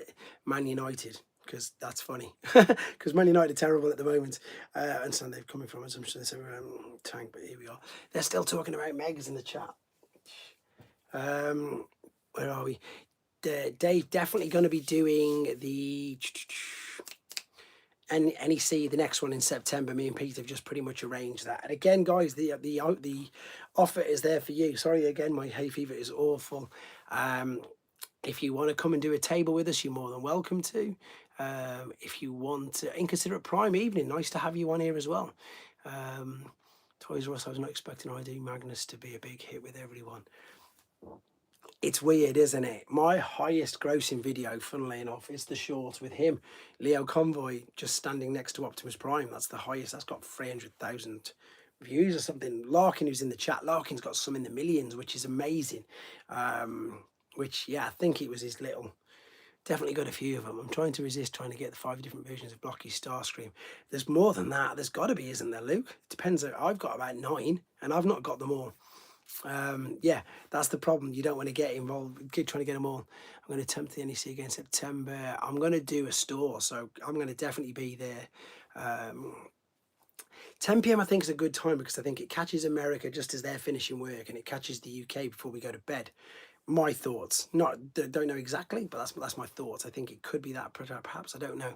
Man United, because that's funny. Because Man United are terrible at the moment. And so they've coming from us. I'm sure they're tank, but here we are. They're still talking about Megas in the chat. Where are we? Dave definitely going to be doing the NEC, the next one in September. Me and Pete have just pretty much arranged that. And again, guys, the offer is there for you. Sorry again, my hay fever is awful. If you want to come and do a table with us, you're more than welcome to. If you want Inconsiderate Prime evening, nice to have you on here as well. Toys R Us, I was not expecting ID Magnus to be a big hit with everyone. It's weird, isn't it? My highest grossing video, funnily enough, is the short with him, Leo Convoy, just standing next to Optimus Prime. That's the highest. That's got 300,000 views or something. Larkin, who's in the chat, Larkin's got some in the millions, which is amazing. Which, yeah, I think it was his little... Definitely got a few of them. I'm trying to resist trying to get the 5 different versions of Blocky Starscream. There's more than that. There's got to be, isn't there, Luke? It depends. I've got about 9, and I've not got them all. Yeah, that's the problem. You don't want to get involved. Keep trying to get them all. I'm going to attempt the NEC again in September. I'm going to do a store, so I'm going to definitely be there. 10 p.m. I think is a good time, because I think it catches America just as they're finishing work, and it catches the UK before we go to bed. My thoughts, don't know exactly, but that's my thoughts. I think it could be that, perhaps. I don't know.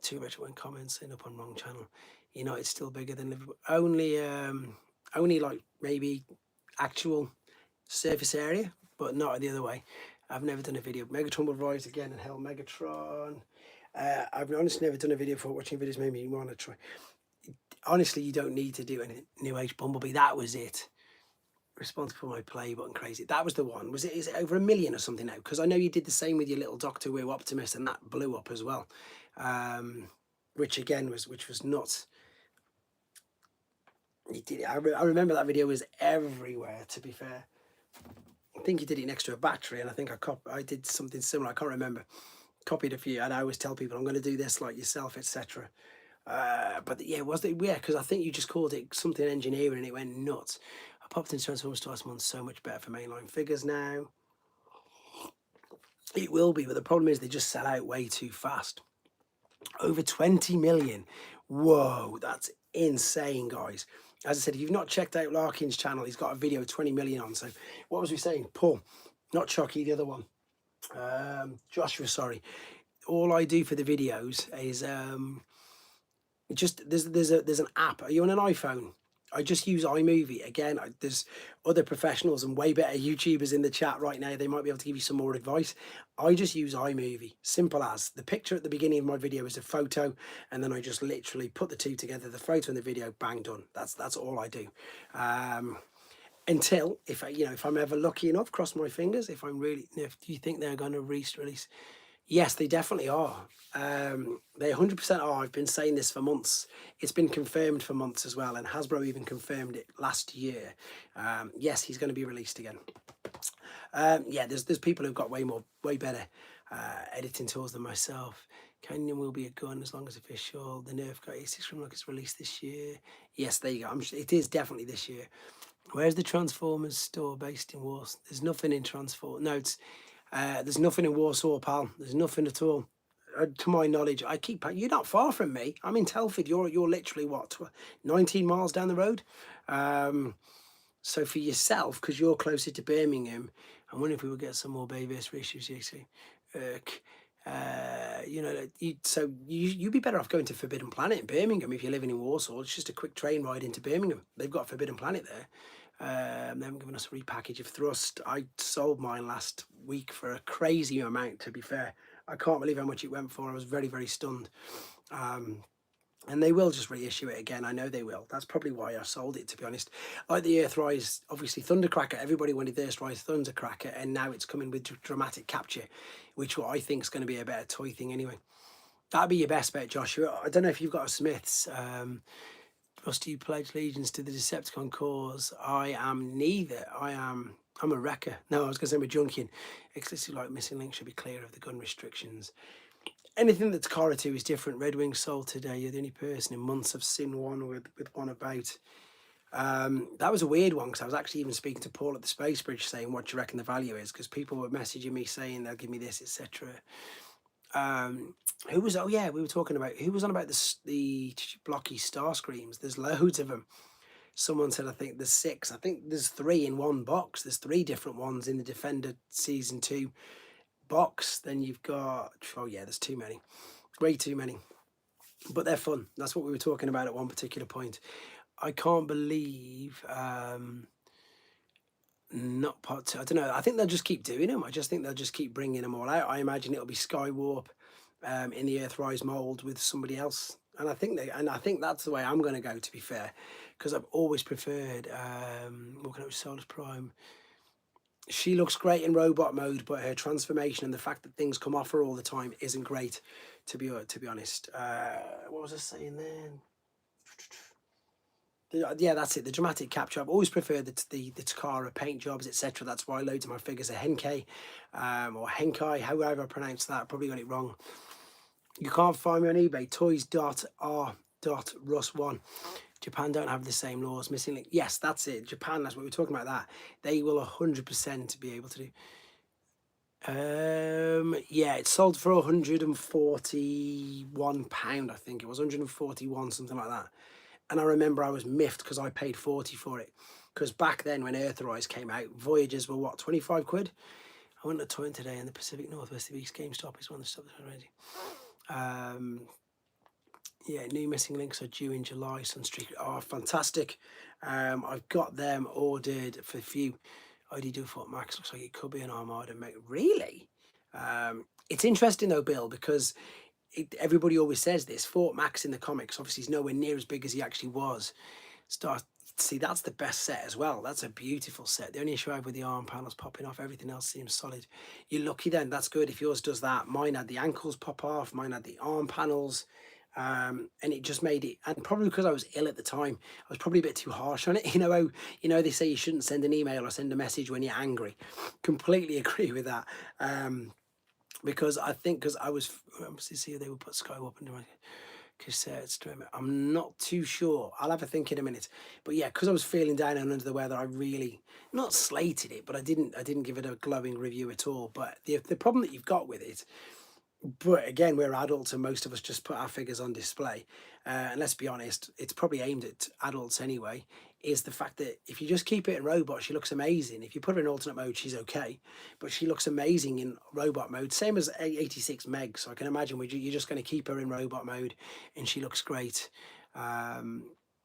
Too much when comments saying up on wrong channel. It's still bigger than Liverpool. Only like maybe actual surface area, but not the other way. I've never done a video. Megatron will rise again and hell Megatron. I've honestly never done a video for watching videos. Maybe you want to try. Honestly, you don't need to do anything. New Age Bumblebee, that was it. Responsible for my play button crazy. That was the one. Is it over 1 million or something now? Because I know you did the same with your little Doctor Who Optimus, and that blew up as well. Which again was nuts. You did it. I remember that video was everywhere, to be fair. I think you did it next to a battery, and I think I did something similar. I can't remember. Copied a few, and I always tell people I'm going to do this like yourself, etc. But yeah, because I think you just called it something engineering, and it went nuts. I popped in Transformers twice a month, so much better for mainline figures now. It will be, but the problem is they just sell out way too fast. Over 20 million. Whoa, that's insane, guys. As I said, if you've not checked out Larkin's channel, he's got a video 20 million on. So what was we saying? Paul, not Chucky, the other one. Joshua, sorry. All I do for the videos is just there's an app. Are you on an iPhone? I just use iMovie. Again, there's other professionals and way better YouTubers in the chat right now. They might be able to give you some more advice. I just use iMovie. Simple as. The picture at the beginning of my video is a photo, and then I just literally put the two together, the photo and the video, bang, done. That's all I do. until if if I'm ever lucky enough, cross my fingers, if I'm really, if do you think they're going to release? Yes, they definitely are. They 100% are. I've been saying this for months. It's been confirmed for months as well, and Hasbro even confirmed it last year. Yes, he's going to be released again. Yeah, there's people who've got way better editing tools than myself. Canyon will be a gun as long as official. The Nerf got 86 from is released this year. Yes, there you go. It is definitely this year. Where's the Transformers store based in Warsaw? There's nothing in Transform. No, there's nothing in Warsaw, pal. There's nothing at all. To my knowledge, you're not far from me. I'm in Telford. You're literally what, 19 miles down the road. So for yourself, because you're closer to Birmingham, I wonder if we would get some more Bayverse reissues. You see, you'd be better off going to Forbidden Planet in Birmingham if you're living in Warsaw. It's just a quick train ride into Birmingham. They've got Forbidden Planet there. They haven't given us a repackage of Thrust. I sold mine last week for a crazy amount, to be fair. I can't believe how much it went for. I was very, very stunned. And they will just reissue it again. I know they will. That's probably why I sold it, to be honest. Like the Earthrise, obviously Thundercracker. Everybody wanted the Earthrise Thundercracker, and now it's coming with dramatic capture, which what I think is going to be a better toy thing anyway. That'd be your best bet, Joshua. I don't know if you've got a Smiths. Must you pledge allegiance to the Decepticon cause? I am neither. I'm a wrecker. No, I was going to say I'm a junkian. Exclusive like Missing Link should be clear of the gun restrictions. Anything that's Cara 2 is different. Red Wing sold today. You're the only person in months I've seen one with one about. That was a weird one because I was actually even speaking to Paul at the Space Bridge saying, what do you reckon the value is? Because people were messaging me saying they'll give me this, etc. We were talking about, who was on about the blocky Star Screams? There's loads of them. Someone said, I think there's 6. I think there's 3 in one box. There's 3 different ones in the Defender Season 2 box. Then you've got, there's too many. Way too many. But they're fun. That's what we were talking about at one particular point. I can't believe... not part 2. I don't know. I think they'll just keep doing them. I just think they'll just keep bringing them all out. I imagine it'll be Skywarp in the Earthrise mold with somebody else. And I think that's the way I'm going to go, to be fair, because I've always preferred walking out with Solus Prime. She looks great in robot mode, but her transformation and the fact that things come off her all the time isn't great, to be honest. What was I saying then? Yeah, that's it. The dramatic capture. I've always preferred the Takara paint jobs, etc. That's why loads of my figures are Henkei or Henkai, however I pronounce that. Probably got it wrong. You can't find me on eBay. Toys.r.russ1. Japan don't have the same laws. Missing Link. Yes, that's it. Japan, that's what we're talking about. That they will 100% be able to do. Yeah, it sold for £141. I think it was 141, something like that. And I remember I was miffed because I paid 40 for it. Because back then, when Earthrise came out, Voyagers were what, 25 quid? I went to toy today in the Pacific Northwest of East GameStop is one of the stuff already. Yeah, new Missing Links are due in July. Sunstreak, oh, fantastic. I've got them ordered for a few. ID do Fort Max looks like it could be an Armada mate. Really? It's interesting though, Bill, because everybody always says this. Fort Max in the comics, obviously, is nowhere near as big as he actually was. See, that's the best set as well. That's a beautiful set. The only issue I have with the arm panels popping off, everything else seems solid. You're lucky then. That's good if yours does that. Mine had the ankles pop off. Mine had the arm panels. And it just made it, and probably because I was ill at the time, I was probably a bit too harsh on it. They say you shouldn't send an email or send a message when you're angry. Completely agree with that. Because I think, because I was, see, they would put Skywalk into my cassettes. I'm not too sure. I'll have a think in a minute. But yeah, because I was feeling down and under the weather, I really not slated it, but I didn't give it a glowing review at all. But the problem that you've got with it, but again, we're adults and most of us just put our figures on display. And let's be honest, it's probably aimed at adults anyway, is the fact that if you just keep it in robot, she looks amazing. If you put her in alternate mode, she's okay. But she looks amazing in robot mode. Same as 86 Meg. So I can imagine you're just going to keep her in robot mode and she looks great.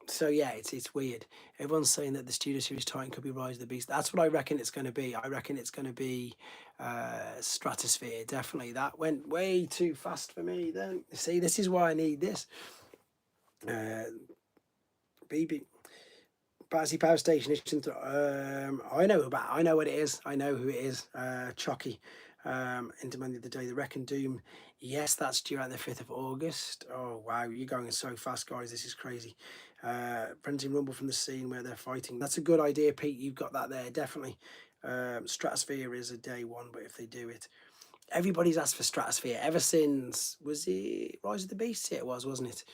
So yeah, it's weird. Everyone's saying that the Studio Series Titan could be Rise of the Beast. That's what I reckon it's going to be. I reckon it's going to be Stratosphere. Definitely. That went way too fast for me then. See, this is why I need this. BB Battersea Power Station. I know what it is. I know who it is. Chucky. In demand the other day. The Wreck and Doom. Yes, that's due out the 5th of August. Oh wow, you're going so fast, guys. This is crazy. Frenzy and Rumble from the scene where they're fighting. That's a good idea, Pete. You've got that there, definitely. Stratosphere is a day one, but if they do it, everybody's asked for Stratosphere ever since, was it Rise of the Beast? Yeah, it was, wasn't it?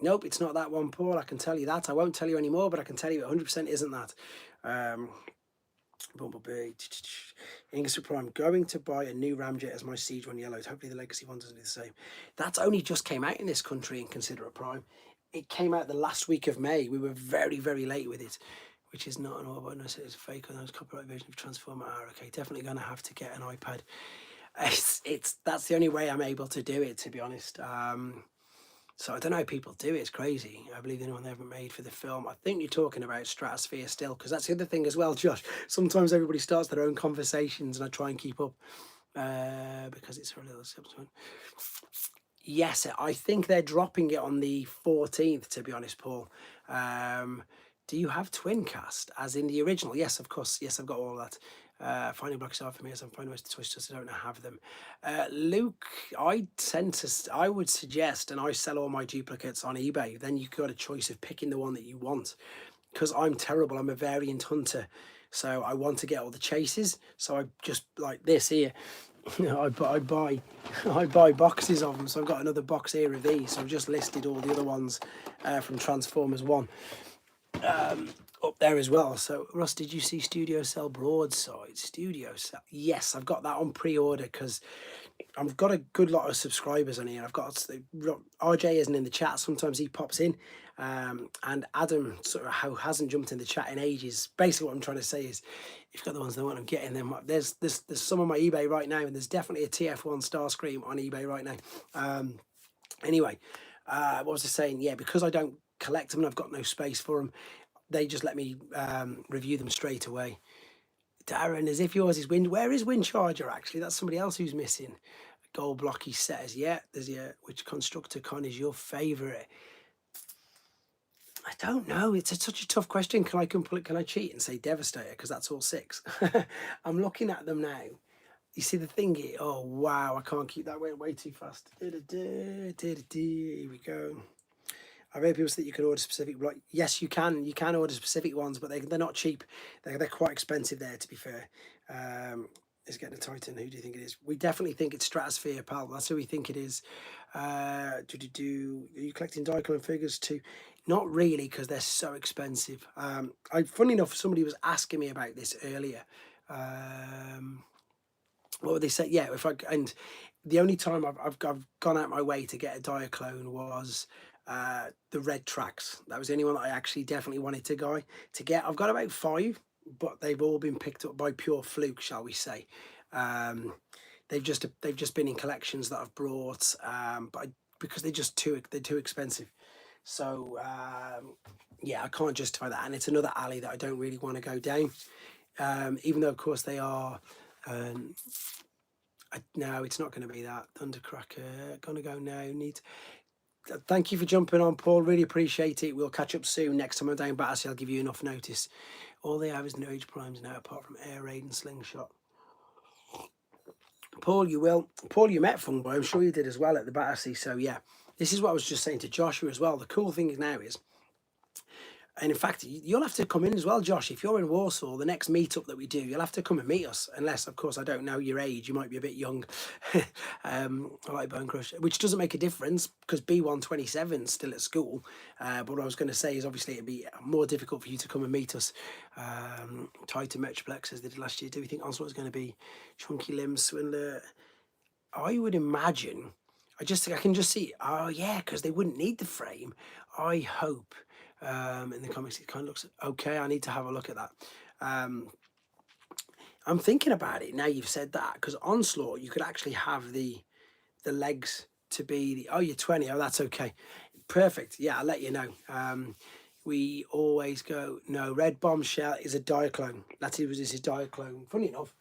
Nope, it's not that one, Paul. I can tell you that. I won't tell you anymore, but I can tell you 100% isn't that. Bumblebee. Ingus Prime. Going to buy a new Ramjet as my Siege one yellows. Hopefully the Legacy one doesn't do the same. That's only just came out in this country in Considerate Prime. It came out the last week of May. We were very, very late with it, which is not an all, but it's a fake on those copyright version of Transformer. Okay, definitely going to have to get an iPad. That's the only way I'm able to do it, to be honest. So I don't know how people do it. It's crazy. I believe the only one they haven't made for the film. I think you're talking about Stratosphere still, because that's the other thing as well, Josh. Sometimes everybody starts their own conversations, and I try and keep up because it's a little subsequent. Yes, I think they're dropping it on the 14th, to be honest, Paul. Do you have Twincast, as in the original? Yes, of course. Yes, I've got all that. Finding blocks are for me as I'm finding ways to twist just I don't have them. Luke, I would suggest, and I sell all my duplicates on eBay, then you've got a choice of picking the one that you want. Because I'm terrible, I'm a variant hunter. So I want to get all the chases. So I just, like this here, I buy boxes of them. So I've got another box here of these. So I've just listed all the other ones from Transformers 1. Up there as well. So Russ, did you see Studio Cell Broadside? Studio Cell, yes, I've got that on pre-order because I've got a good lot of subscribers on here. I've got RJ isn't in the chat, sometimes he pops in, and Adam sort of who hasn't jumped in the chat in ages. Basically what I'm trying to say is if you've got the ones that want, I'm getting them. There's some on my eBay right now, and there's definitely a TF1 Starscream on eBay right now. Anyway, what was I saying? Yeah, because I don't collect them and I've got no space for them, they just let me review them straight away. Darren, as if yours is Wind. Where is Wind Charger, actually? That's somebody else who's missing. Gold blocky says, yeah, there's which Constructicon is your favourite? I don't know. It's such a tough question. Can I cheat and say Devastator? Because that's all 6. I'm looking at them now. You see the thingy? Oh, wow. I can't keep that way too fast. Here we go. I've heard people say that you can order specific. Yes, you can. You can order specific ones, but they're not cheap. They're quite expensive there, to be fair. Is getting a Titan. Who do you think it is? We definitely think it's Stratosphere, pal. That's who we think it is. Are you collecting Diaclone figures too? Not really, because they're so expensive. Funny enough, somebody was asking me about this earlier. What would they say? Yeah, and the only time I've gone out my way to get a Diaclone was the red tracks. That was the only one that I actually definitely wanted to get. I've got about 5, but they've all been picked up by pure fluke, shall we say. They've just been in collections that I've brought, but because they're too expensive. So yeah, I can't justify that, and it's another alley that I don't really want to go down. Even though of course they are. No, it's not going to be that. Thundercracker, gonna go now. Thank you for jumping on, Paul. Really appreciate it. We'll catch up soon. Next time I'm down Battersea, I'll give you enough notice. All they have is no Age Primes now, apart from Air Raid and Slingshot. Paul, you met Fungboy. I'm sure you did as well at the Battersea. So yeah, this is what I was just saying to Joshua as well. The cool thing now is, and in fact, you'll have to come in as well, Josh. If you're in Warsaw, the next meetup that we do, you'll have to come and meet us. Unless, of course, I don't know your age. You might be a bit young. I like Bone Crush, which doesn't make a difference because B127 is still at school. But what I was going to say is obviously it'd be more difficult for you to come and meet us. Titan Metroplex as they did last year. Do we think Onslaught is going to be Chunky Limbs, Swindler? I would imagine. I can just see. Oh yeah, because they wouldn't need the frame. I hope. In the comics it kind of looks okay. I need to have a look at that. I'm thinking about it now you've said that, because Onslaught you could actually have the legs to be you're 20. Oh, that's okay, perfect. Yeah, I'll let you know. We always go no. Red Bombshell is a Diaclone. This is Diaclone. Funny enough,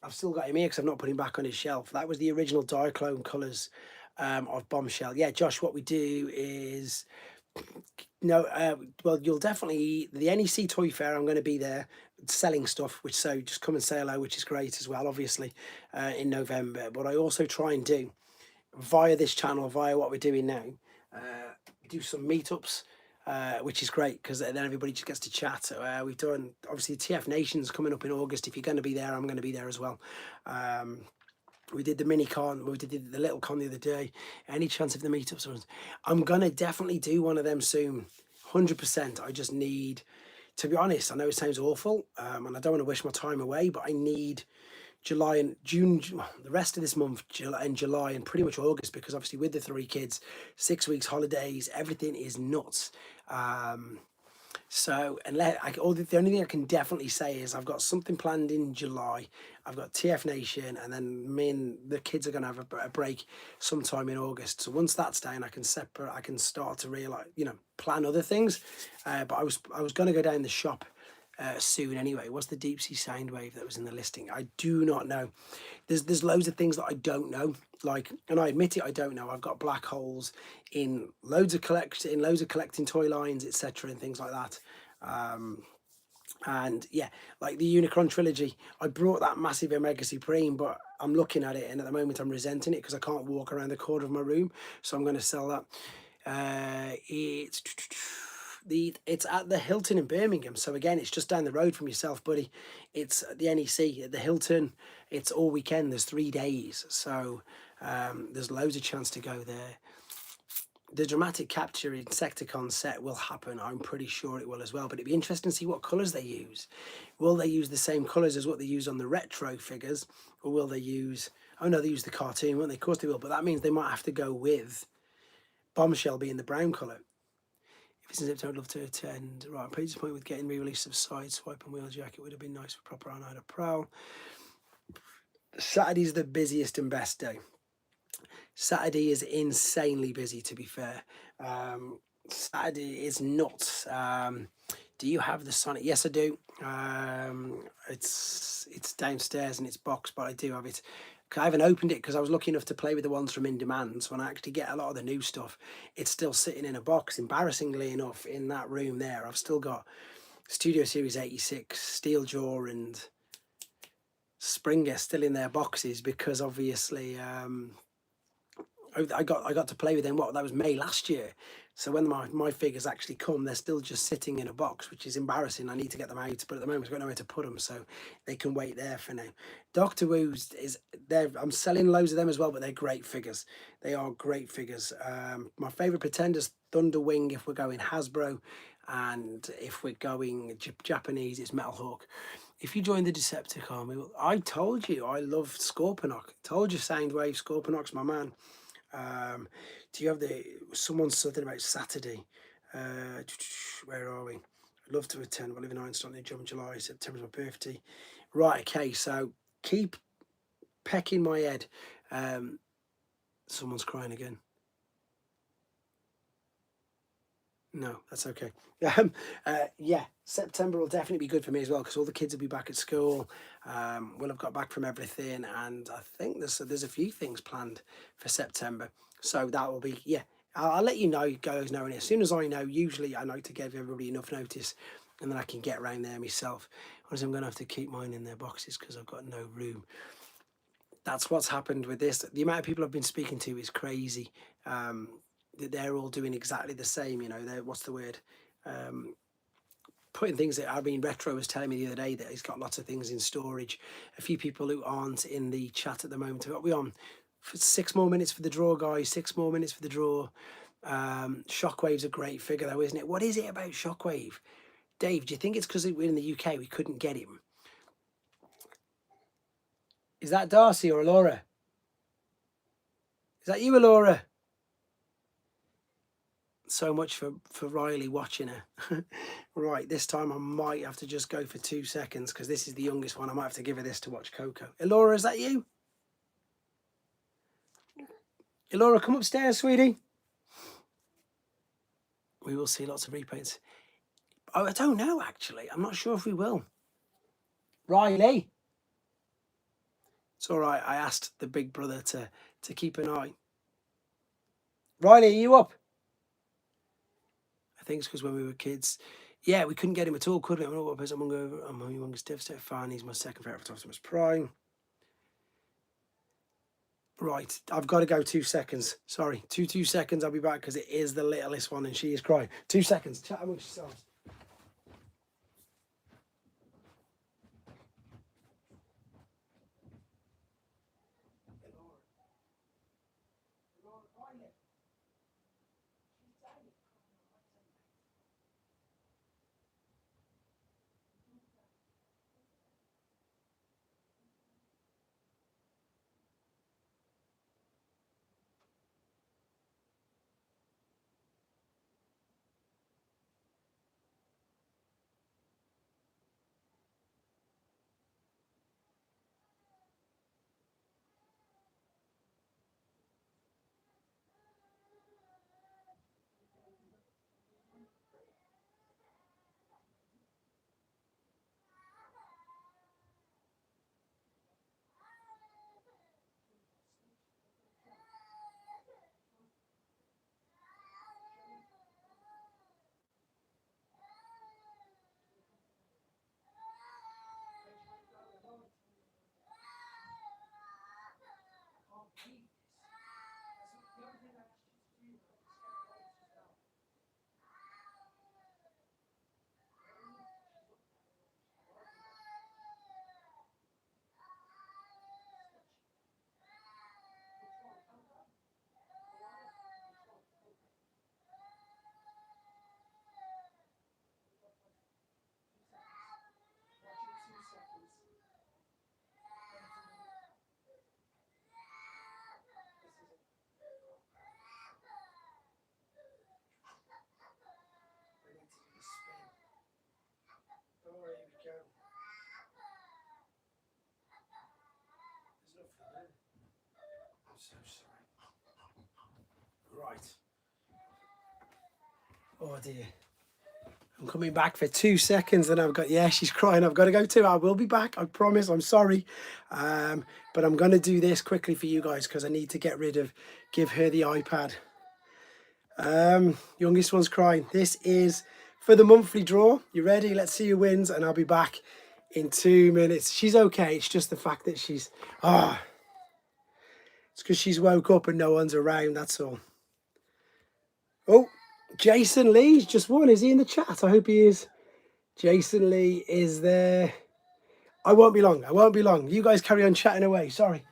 I've still got him here because I've not put him back on his shelf. That was the original Diaclone colours of Bombshell. Yeah, Josh, what we do is No, well, you'll definitely the NEC Toy Fair. I'm going to be there selling stuff, which so just come and say hello, which is great as well. Obviously, in November, but I also try and do via this channel, via what we're doing now, do some meetups. Which is great because then everybody just gets to chat. We've done obviously TF Nation's coming up in August. If you're going to be there, I'm going to be there as well. We did the mini con, we did the little con the other day. Any chance of the meetups? I'm gonna definitely do one of them soon, 100%. I just need, to be honest, I know it sounds awful, and I don't want to wish my time away, but I need July and June, the rest of this month, July and pretty much August, because obviously with the 3 kids, 6 weeks holidays, everything is nuts. So, unless the only thing I can definitely say is I've got something planned in July. I've got TF Nation, and then me and the kids are going to have a break sometime in August. So once that's down, I can separate. I can start to realize, plan other things. But I was going to go down the shop soon anyway. What's the deep sea sound wave that was in the listing? I do not know. There's loads of things that I don't know. And I admit it, I don't know. I've got black holes in loads of collecting toy lines, etc., and things like that. And yeah, like the Unicron trilogy, I brought that massive Omega Supreme, but I'm looking at it, and at the moment I'm resenting it because I can't walk around the corner of my room, so I'm going to sell that. It's at the Hilton in Birmingham, so again, it's just down the road from yourself, buddy. It's at the NEC at the Hilton. It's all weekend. There's 3 days, so there's loads of chance to go there. The dramatic capture Insecticon set will happen. I'm pretty sure it will as well, but it'd be interesting to see what colours they use. Will they use the same colours as what they use on the retro figures, or will they use, oh no, they use the cartoon, won't they? Of course they will, but that means they might have to go with Bombshell being the brown colour. If it's in September, I'd love to attend. Right, I'm pretty disappointed with getting re-release of Sideswipe and Wheeljack. It would have been nice for proper Arnada Prowl. Saturday's the busiest and best day. Saturday is insanely busy, to be fair. Saturday is nuts. Do you have the Sonic? Yes, I do. It's downstairs in its box, but I do have it. I haven't opened it because I was lucky enough to play with the ones from In Demand. So when I actually get a lot of the new stuff, it's still sitting in a box. Embarrassingly enough, in that room there, I've still got Studio Series 86, Steeljaw, and Springer still in their boxes because obviously I got to play with them. That was May last year. So when my figures actually come, they're still just sitting in a box, which is embarrassing. I need to get them out, but at the moment I've got nowhere to put them, so they can wait there for now. Doctor Who's is there. I'm selling loads of them as well, but they're great figures. They are great figures. My favourite Pretender's Thunderwing if we're going Hasbro, and if we're going Japanese, it's Metal Hawk. If you join the Decepticon, I told you I love Scorponok. Told you Soundwave, Scorponok's my man. Do you have someone something about Saturday? Where are we? I'd love to attend. We live in Einstein in July. September's my birthday. Right, okay, so keep pecking my head. Someone's crying again. No, that's okay. Yeah, September will definitely be good for me as well because all the kids will be back at school. We'll have got back from everything, and I think there's a few things planned for September. So that will be, yeah. I'll let you know, guys know, and as soon as I know, usually I like to give everybody enough notice, and then I can get around there myself. Otherwise, I'm going to have to keep mine in their boxes because I've got no room. That's what's happened with this. The amount of people I've been speaking to is crazy. They're all doing exactly the same, they're, what's the word, putting things that, Retro was telling me the other day that he's got lots of things in storage. A few people who aren't in the chat at the moment, what are we on? For 6 more minutes for the draw, guys, 6 more minutes for the draw. Shockwave's a great figure though, isn't it? What is it about Shockwave? Dave, do you think it's because we're in the UK we couldn't get him? Is that Darcy or Laura? Is that you, Laura? So much for Riley watching her. Right, this time I might have to just go for 2 seconds because this is the youngest one. I might have to give her this to watch Coco. Elora, is that you? Elora, come upstairs, sweetie. We will see lots of repaints. Oh, I don't know, actually. I'm not sure if we will. Riley. It's all right. I asked the big brother to keep an eye. Riley, are you up? I think it's because when we were kids, yeah, we couldn't get him at all, could we? I'm not what person I'm my youngest devastator fan. He's my second favourite Optimus Prime. Right, I've got to go 2 seconds. Sorry, 2 seconds. I'll be back because it is the littlest one and she is crying. 2 seconds. Chat amongst yourselves. Right. Oh dear. I'm coming back for 2 seconds and I've got, yeah, she's crying. I've got to go too. I will be back. I promise. I'm sorry. But I'm going to do this quickly for you guys because I need to give her the iPad. Youngest one's crying. This is for the monthly draw. You ready? Let's see who wins and I'll be back in 2 minutes. She's okay. It's just the fact that it's because she's woke up and no one's around. That's all. Oh, Jason Lee's just won. Is he in the chat? I hope he is. Jason Lee is there. I won't be long. I won't be long. You guys carry on chatting away. Sorry.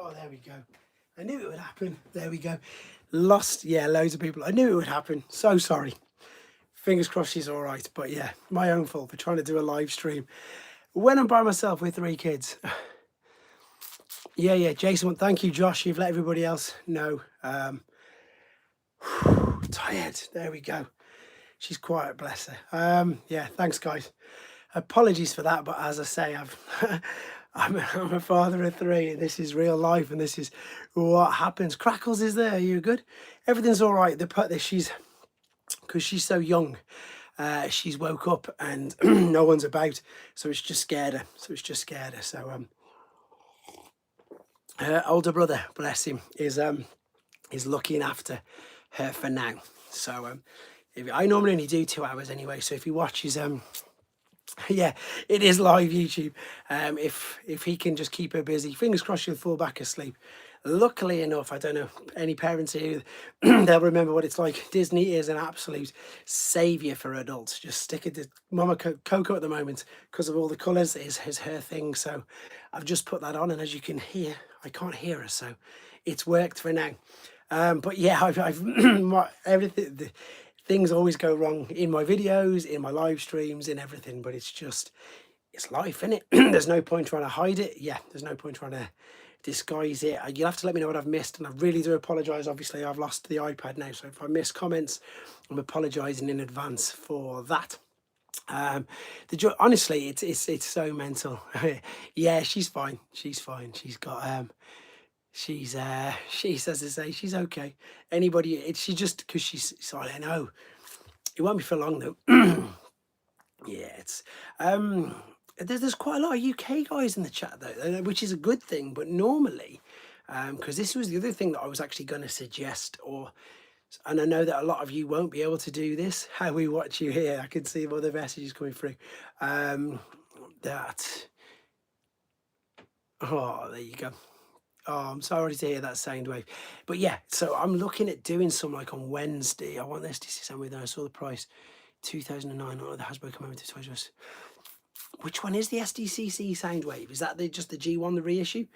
Oh, there we go. I knew it would happen. There we go. Lost, yeah, loads of people. I knew it would happen. So sorry. Fingers crossed she's all right. But yeah, my own fault for trying to do a live stream when I'm by myself with 3 kids. Yeah, Jason, thank you, Josh. You've let everybody else know. Tired. There we go. She's quiet, bless her. Yeah, thanks, guys. Apologies for that, but as I say, I'm a father of 3, and this is real life, and this is what happens. Crackles is there. Are you good? Everything's all right. She's because she's so young. She's woke up and no one's about, so it's just scared her. So her older brother, bless him, is looking after her for now. So I normally only do 2 hours anyway. So if he watches yeah, it is live YouTube. If he can just keep her busy, fingers crossed she'll fall back asleep. Luckily enough, I don't know any parents here, they'll remember what it's like. Disney is an absolute saviour for adults. Just stick it to Mama Coco at the moment because of all the colours is her thing. So I've just put that on, and as you can hear, I can't hear her, so it's worked for now. But yeah, I've everything. Things always go wrong in my videos, in my live streams, in everything, but it's life, isn't it? There's no point trying to hide it. Yeah, there's no point trying to disguise it. You'll have to let me know what I've missed, and I really do apologise. Obviously, I've lost the iPad now, so if I miss comments, I'm apologising in advance for that. Honestly, it's so mental. Yeah, she's fine. She's got she's as I say, she's okay. Anybody, she just because she's sorry, I know it won't be for long though. Yeah, it's there's quite a lot of UK guys in the chat though, which is a good thing. But normally, because this was the other thing that I was actually going to suggest, and I know that a lot of you won't be able to do this. How we watch you here, I can see other messages coming through. That. Oh, there you go. Oh, I'm sorry to hear that sound wave. But yeah, so I'm looking at doing some like on Wednesday. I want this to see something. I saw the price, 2009. Oh, the Hasbro commemorative toys. Which one is the SDCC Soundwave? Is that just the G1, the reissue?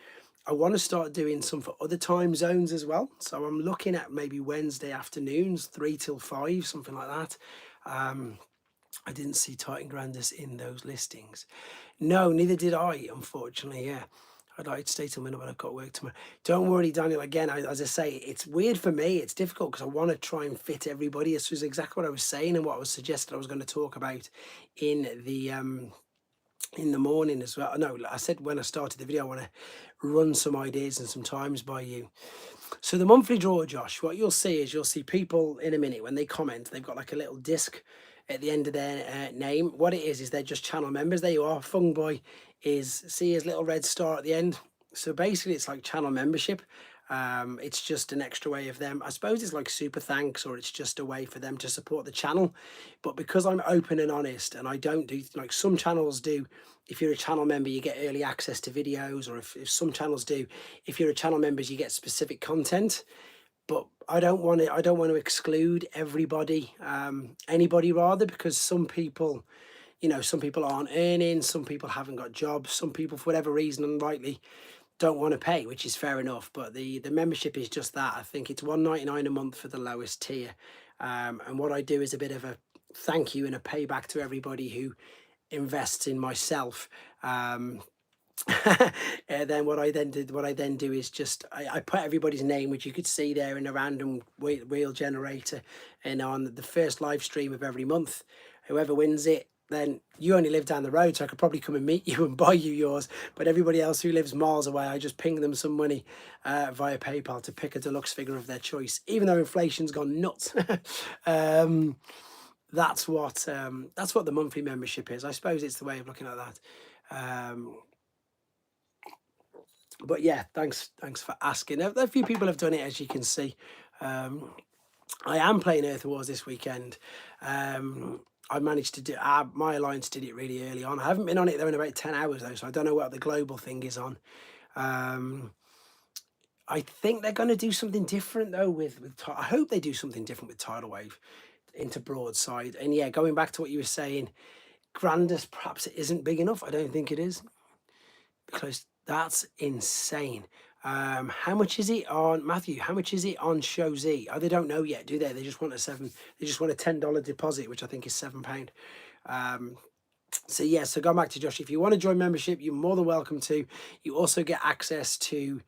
I want to start doing some for other time zones as well. So I'm looking at maybe Wednesday afternoons, 3 till 5, something like that. I didn't see Titan Grandis in those listings. No, neither did I, unfortunately, yeah. I'd like to stay till midnight, but I've got work tomorrow. Don't worry, Daniel. Again, as I say, it's weird for me. It's difficult because I want to try and fit everybody. This was exactly what I was saying and what I was suggesting I was going to talk about in the morning as well. No, I said when I started the video, I want to run some ideas and some times by you. So the monthly draw, Josh, what you'll see people in a minute when they comment, they've got like a little disc at the end of their name. What it is they're just channel members. There you are. Fungboy see his little red star at the end. So basically it's like channel membership. It's just an extra way of them. I suppose it's like super thanks, or it's just a way for them to support the channel. But because I'm open and honest, and I don't do like some channels do, if you're a channel member, you get early access to videos, or if some channels do, if you're a channel member, you get specific content. But I don't want to exclude everybody, anybody rather, because some people, some people aren't earning, some people haven't got jobs, some people, for whatever reason, and rightly, don't want to pay, which is fair enough. But the membership is just that. I think it's $1.99 a month for the lowest tier. And what I do is a bit of a thank you and a payback to everybody who invests in myself. And then what I then do is just I put everybody's name, which you could see there in a random wheel generator, and on the first live stream of every month, whoever wins it, then you only live down the road, so I could probably come and meet you and buy you yours. But everybody else who lives miles away, I just ping them some money via PayPal to pick a deluxe figure of their choice, even though inflation's gone nuts. That's what the monthly membership is. I suppose it's the way of looking at that. But yeah, thanks for asking. A few people have done it, as you can see. I am playing Earth Wars this weekend. I managed to do my alliance did it really early on. I haven't been on it though in about 10 hours though, so I don't know what the global thing is on. I think they're going to do something different though with I hope they do something different with Tidal Wave into broadside. And yeah, going back to what you were saying, Grandis, perhaps it isn't big enough. I don't think it is, because that's insane. How much is it on Matthew? How much is it on Show Z? Oh, they don't know yet, do they? They just want They just want a $10 deposit, which I think is £7. So yeah, so going back to Josh, if you want to join membership, you're more than welcome to. You also get access to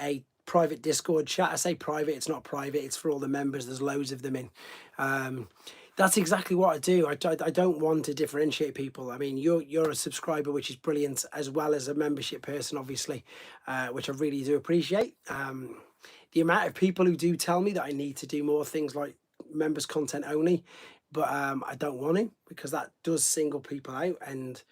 a private Discord chat. I say private, it's not private, it's for all the members. There's loads of them in. That's exactly what I do. I don't want to differentiate people. I mean, you're a subscriber, which is brilliant, as well as a membership person, obviously, which I really do appreciate. The amount of people who do tell me that I need to do more things like members content only, but I don't want to, because that does single people out, and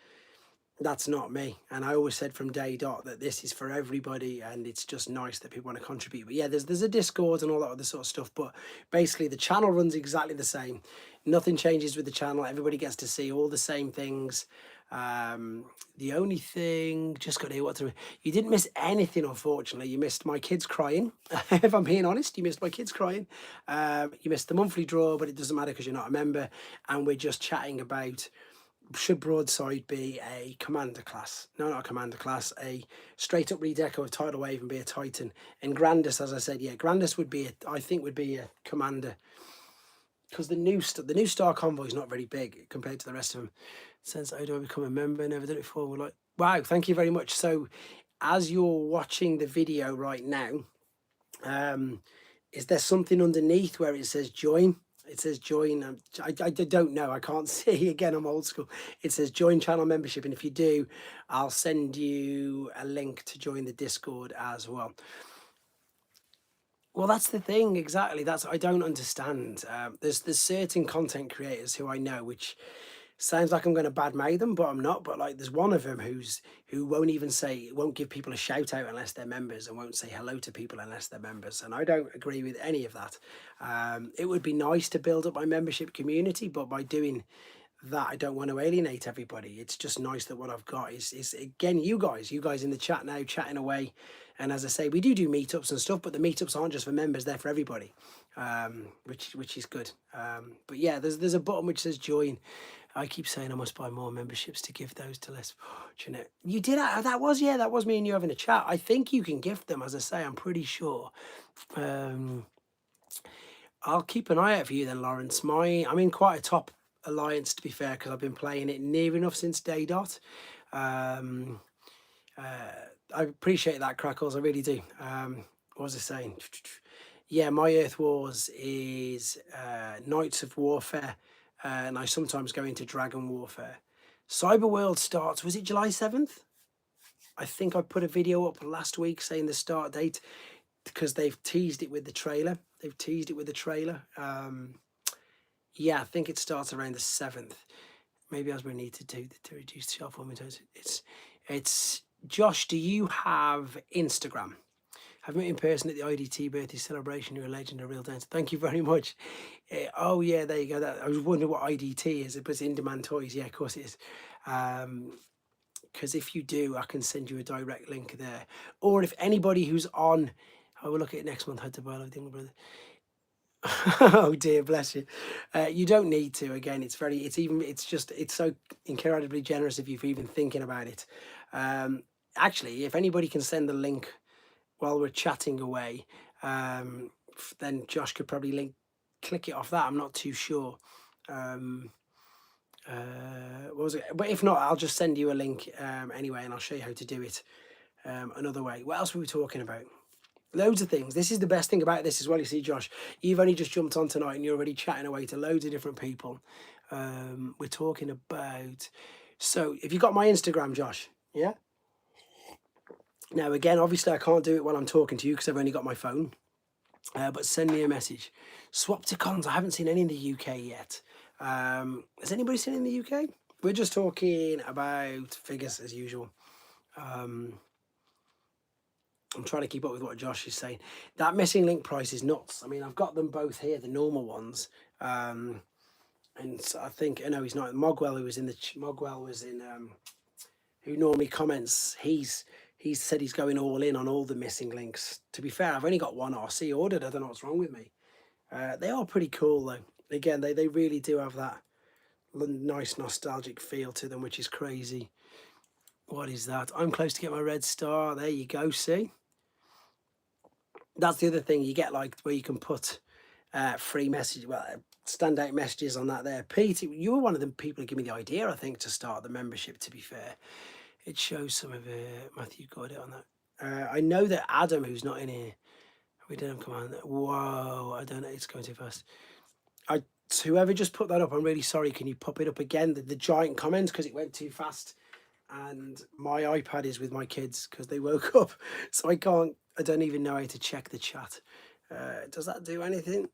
that's not me. And I always said from day dot that this is for everybody, and it's just nice that people want to contribute. But yeah, there's a Discord and all that other sort of stuff, but basically the channel runs exactly the same. Nothing changes with the channel. Everybody gets to see all the same things. The only thing, just got to hear what to, you didn't miss anything, unfortunately. You missed my kids crying. If I'm being honest, you missed my kids crying. You missed the monthly draw, but it doesn't matter because you're not a member, and we're just chatting about, should Broadside be a commander class? No, not a commander class, a straight up redeco of Tidal Wave and be a Titan. And Grandis, as I said, yeah, Grandis would be I think would be a commander, because the new Star Convoy is not very big compared to the rest of them. It says, how do I become a member? Never did it before. We're like, wow, thank you very much. So as you're watching the video right now, is there something underneath where it says join? It says join. I don't know. I can't see. Again, I'm old school. It says join channel membership. And if you do, I'll send you a link to join the Discord as well. Well, that's the thing. Exactly. I don't understand. There's certain content creators who I know, which sounds like I'm going to badmouth them, but I'm not. But like, there's one of them who won't give people a shout out unless they're members, and won't say hello to people unless they're members. And I don't agree with any of that. It would be nice to build up my membership community, but by doing that, I don't want to alienate everybody. It's just nice that what I've got is again, you guys in the chat now chatting away. And as I say, we do meetups and stuff, but the meetups aren't just for members; they're for everybody, which is good. But yeah, there's a button which says join. I keep saying I must buy more memberships to give those to less fortunate. You did that was me and you having a chat. I think you can gift them, as I say. I'm pretty sure. I'll keep an eye out for you then, Lawrence. I'm in quite a top alliance, to be fair, because I've been playing it near enough since day dot. I appreciate that, Crackles. I really do. What was I saying? Yeah, my Earth Wars is Knights of Warfare, and I sometimes go into Dragon Warfare. Cyber World starts, was it July 7th? I think I put a video up last week saying the start date, because they've teased it with the trailer. Yeah, I think it starts around the 7th. Maybe as we need to do to reduce shelf warming times. It's Josh, do you have Instagram? I've met in person at the IDT birthday celebration. You're a legend, a real dancer. Thank you very much. Oh yeah, there you go. I was wondering what IDT is. It was In Demand Toys. Yeah, of course it is. Because if you do, I can send you a direct link there. Or if anybody who's on, I will look at it next month. Had to buy everything, brother. Oh dear, bless you. You don't need to. Again, it's so incredibly generous of you for even thinking about it. Actually, if anybody can send the link while we're chatting away, then Josh could probably click it off that. I'm not too sure. What was it? But if not, I'll just send you a link anyway, and I'll show you how to do it another way. What else were we talking about? Loads of things. This is the best thing about this as well. You see, Josh, you've only just jumped on tonight and you're already chatting away to loads of different people. We're talking about, so if you got my Instagram, Josh, yeah? Now, again, obviously I can't do it while I'm talking to you because I've only got my phone, but send me a message. Swapticons, I haven't seen any in the UK yet. Has anybody seen it in the UK? We're just talking about figures as usual. I'm trying to keep up with what Josh is saying. That missing link price is nuts. I mean, I've got them both here, the normal ones. And so I think, he's not. Mogwell, who normally comments, he said he's going all in on all the missing links. To be fair, I've only got one RC ordered. I don't know what's wrong with me. They are pretty cool though. Again, they really do have that nice nostalgic feel to them, which is crazy. What is that? I'm close to get my red star. There you go, see? That's the other thing. You get like where you can put free message, well, standout messages on that there. Pete, you were one of the people who gave me the idea, I think, to start the membership, to be fair. It shows some of it. Matthew got it on that. I know that Adam, who's not in here, we didn't come on. Whoa, I don't know. It's going too fast. Whoever just put that up, I'm really sorry. Can you pop it up again? The giant comments, because it went too fast. And my iPad is with my kids because they woke up. So I don't even know how to check the chat. Does that do anything?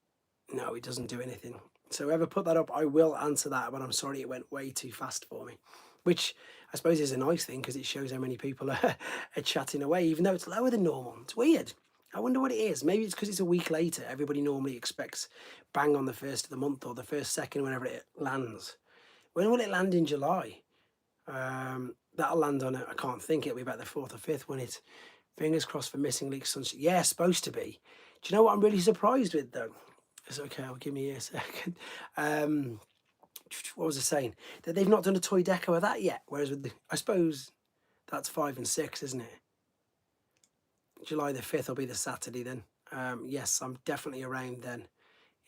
No, it doesn't do anything. So whoever put that up, I will answer that, but I'm sorry it went way too fast for me. Which I suppose is a nice thing because it shows how many people are chatting away, even though it's lower than normal. It's weird. I wonder what it is. Maybe it's because it's a week later. Everybody normally expects bang on the 1st of the month or the 1st, 2nd, whenever it lands. When will it land in July? That'll land on it. I can't think. It'll be about the 4th or 5th when it's, fingers crossed for Missing Link Sunshine. Yeah, supposed to be. Do you know what I'm really surprised with though? It's okay. I'll give me a second. What was I saying? That they've not done a toy deco of that yet. Whereas with I suppose that's 5 and 6, isn't it? July the 5th will be the Saturday then. Yes, I'm definitely around then.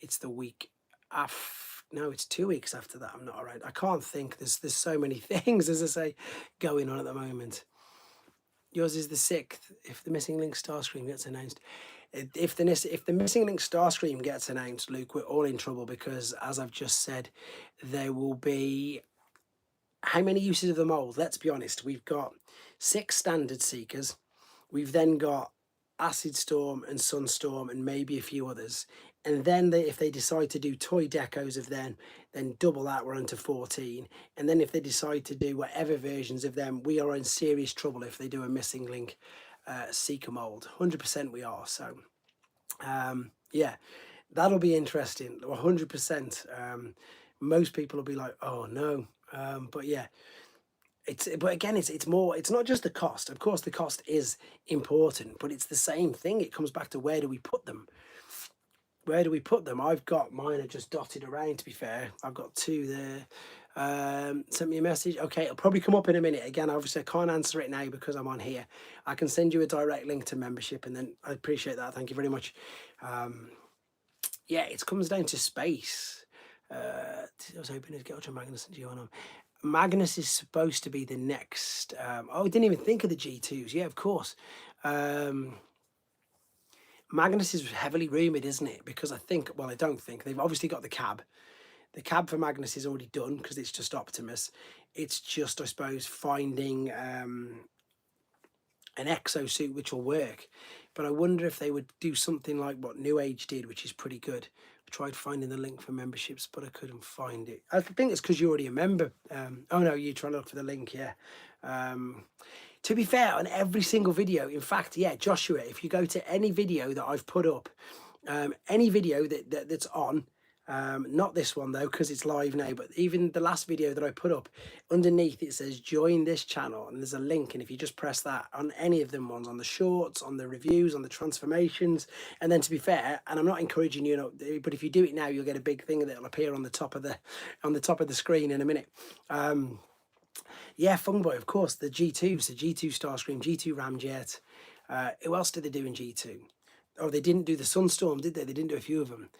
It's the week after. No, it's 2 weeks after that. I'm not around. I can't think. There's so many things, as I say, going on at the moment. Yours is the 6th. If the Missing Link Starscream gets announced. If the Missing Link Starscream gets announced, Luke, we're all in trouble because, as I've just said, there will be how many uses of the mold? Let's be honest. We've got 6 standard seekers. We've then got Acid Storm and Sunstorm and maybe a few others. And then if they decide to do toy decos of them, then double that, we're on to 14. And then if they decide to do whatever versions of them, we are in serious trouble if they do a Missing Link Seeker mold. 100% we are. So, yeah, that'll be interesting. 100%. Most people will be like, oh no. But yeah. But again, it's more, it's not just the cost. Of course, the cost is important, but it's the same thing. It comes back to where do we put them? Where do we put them? I've got mine are just dotted around, to be fair. I've got 2 there. Sent me a message. Okay, it'll probably come up in a minute. Again, obviously, I can't answer it now because I'm on here. I can send you a direct link to membership, and then I appreciate that. Thank you very much. Yeah, it comes down to space. I was hoping to get Ultra Magnus and G1 Magnus is supposed to be the next. Oh, I didn't even think of the G2s. Yeah, of course. Magnus is heavily rumoured, isn't it? Because I think, well, I don't think. They've obviously got the cab. The cab for Magnus is already done because it's just Optimus. It's just, I suppose, finding an exosuit which will work. But I wonder if they would do something like what New Age did, which is pretty good. I tried finding the link for memberships, but I couldn't find it. I think it's because you're already a member. Oh no, you're trying to look for the link, yeah. To be fair, on every single video, in fact, yeah, Joshua, if you go to any video that I've put up, any video that's on, not this one though, because it's live now, but even the last video that I put up, underneath it says join this channel, and there's a link, and if you just press that on any of them ones, on the shorts, on the reviews, on the transformations, and then to be fair, and I'm not encouraging you, but if you do it now, you'll get a big thing that'll appear on the top of the screen in a minute. Yeah, Fungboy, of course, the G2s, the G2 Starscream, G2 Ramjet. Who else did they do in G2? Oh, they didn't do the Sunstorm, did they? They didn't do a few of them.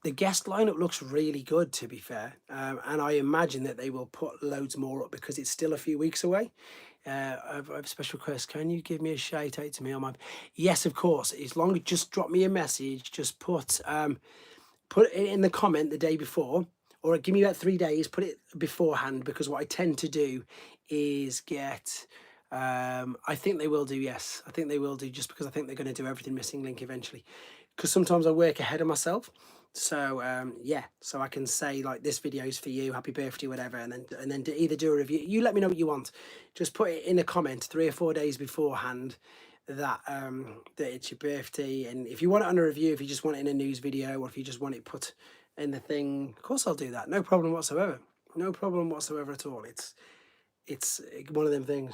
The guest lineup looks really good, to be fair. And I imagine that they will put loads more up because it's still a few weeks away. I've a special request. Can you give me a shout out to me on my... Yes, of course. As long as just drop me a message, just put it in the comment the day before, or give me about 3 days, put it beforehand, because what I tend to do is get... I think they will do, yes. I think they will do, just because I think they're going to do everything Missing Link eventually. Because sometimes I work ahead of myself. So yeah, so I can say like this video is for you, happy birthday, whatever, and then either do a review. You let me know what you want. Just put it in a comment 3 or 4 days beforehand that that it's your birthday, and if you want it on a review, if you just want it in a news video, or if you just want it put in the thing, of course I'll do that. No problem whatsoever. No problem whatsoever at all. It's one of them things.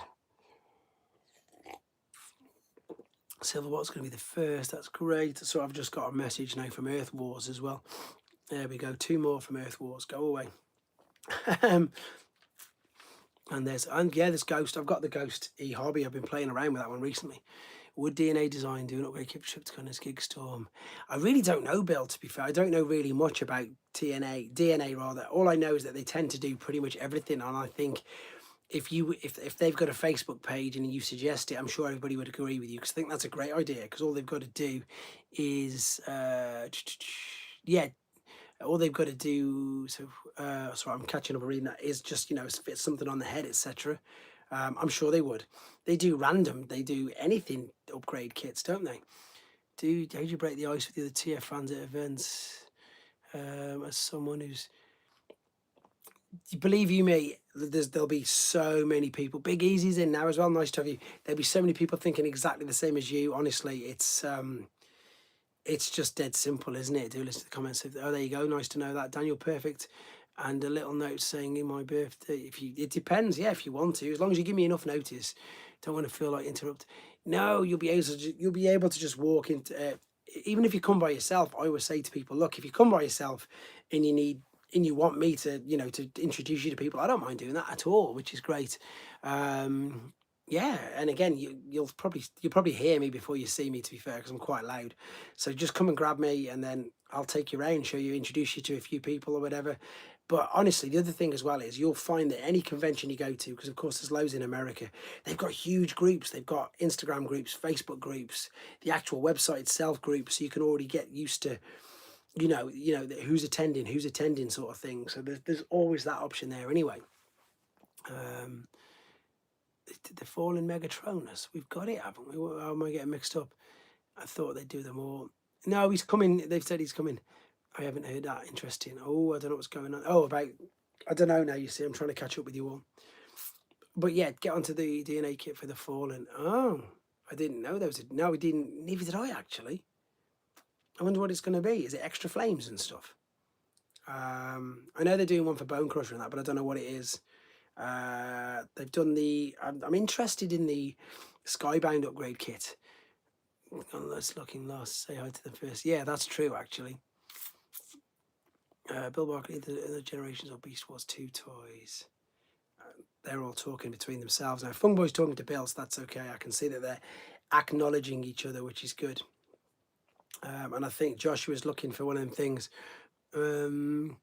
Silverbot's going to be the first. That's great. So I've just got a message now from Earth Wars as well. There we go. 2 more from Earth Wars. Go away. And there's Ghost. I've got the Ghost e-hobby. I've been playing around with that one recently. Would DNA Design do an upgrade kit for Triptychon's Gig Storm? I really don't know, Bill, to be fair. I don't know really much about DNA rather. All I know is that they tend to do pretty much everything, and I think if they've got a Facebook page and you suggest it, I'm sure everybody would agree with you, because I think that's a great idea, because all they've got to do is yeah, all they've got to do, so sorry, I'm catching up and reading that, is just, fit something on the head, etc. I'm sure they would. They do anything upgrade kits, don't they? How do you break the ice with the other TF fans at events? As someone who's, believe you me, there'll be so many people. Big Easy's in now as well. Nice to have you. There'll be so many people thinking exactly the same as you. Honestly, it's just dead simple, isn't it? Do listen to the comments. Oh, there you go. Nice to know that, Daniel. Perfect. And a little note saying in my birthday. It depends. Yeah, if you want to, as long as you give me enough notice. Don't want to feel like interrupt. No, you'll be able to just walk into. Even if you come by yourself, I always say to people, look, if you come by yourself and you want me to, to introduce you to people, I don't mind doing that at all, which is great. Yeah, and again, you'll probably hear me before you see me, to be fair, because I'm quite loud. So just come and grab me, and then I'll take you around, introduce you to a few people or whatever. But honestly, the other thing as well is you'll find that any convention you go to, because of course there's loads in America, they've got huge groups. They've got Instagram groups, Facebook groups, the actual website itself groups, so you can already get used to, who's attending sort of thing. So there's always that option there anyway. The Fallen Megatronus, we've got it, haven't we? How am I getting mixed up? I thought they'd do them all. No, he's coming. They've said he's coming. I haven't heard that. Interesting. Oh, I don't know what's going on. Oh, I don't know now, you see. I'm trying to catch up with you all. But yeah, get onto the DNA kit for the Fallen. Oh, I didn't know there was no, we didn't. Neither did I, actually. I wonder what it's going to be. Is it extra flames and stuff? I know they're doing one for Bone Crusher and that, but I don't know what it is. They've done I'm interested in the Skybound upgrade kit. Unless looking lost, say hi to the first. Yeah, that's true, actually. Bill Barkley, the Generations of Beast Wars 2 toys. They're all talking between themselves. Now, Fungboy's talking to Bill, so that's okay. I can see that they're acknowledging each other, which is good. And I think Joshua's looking for one of them things. In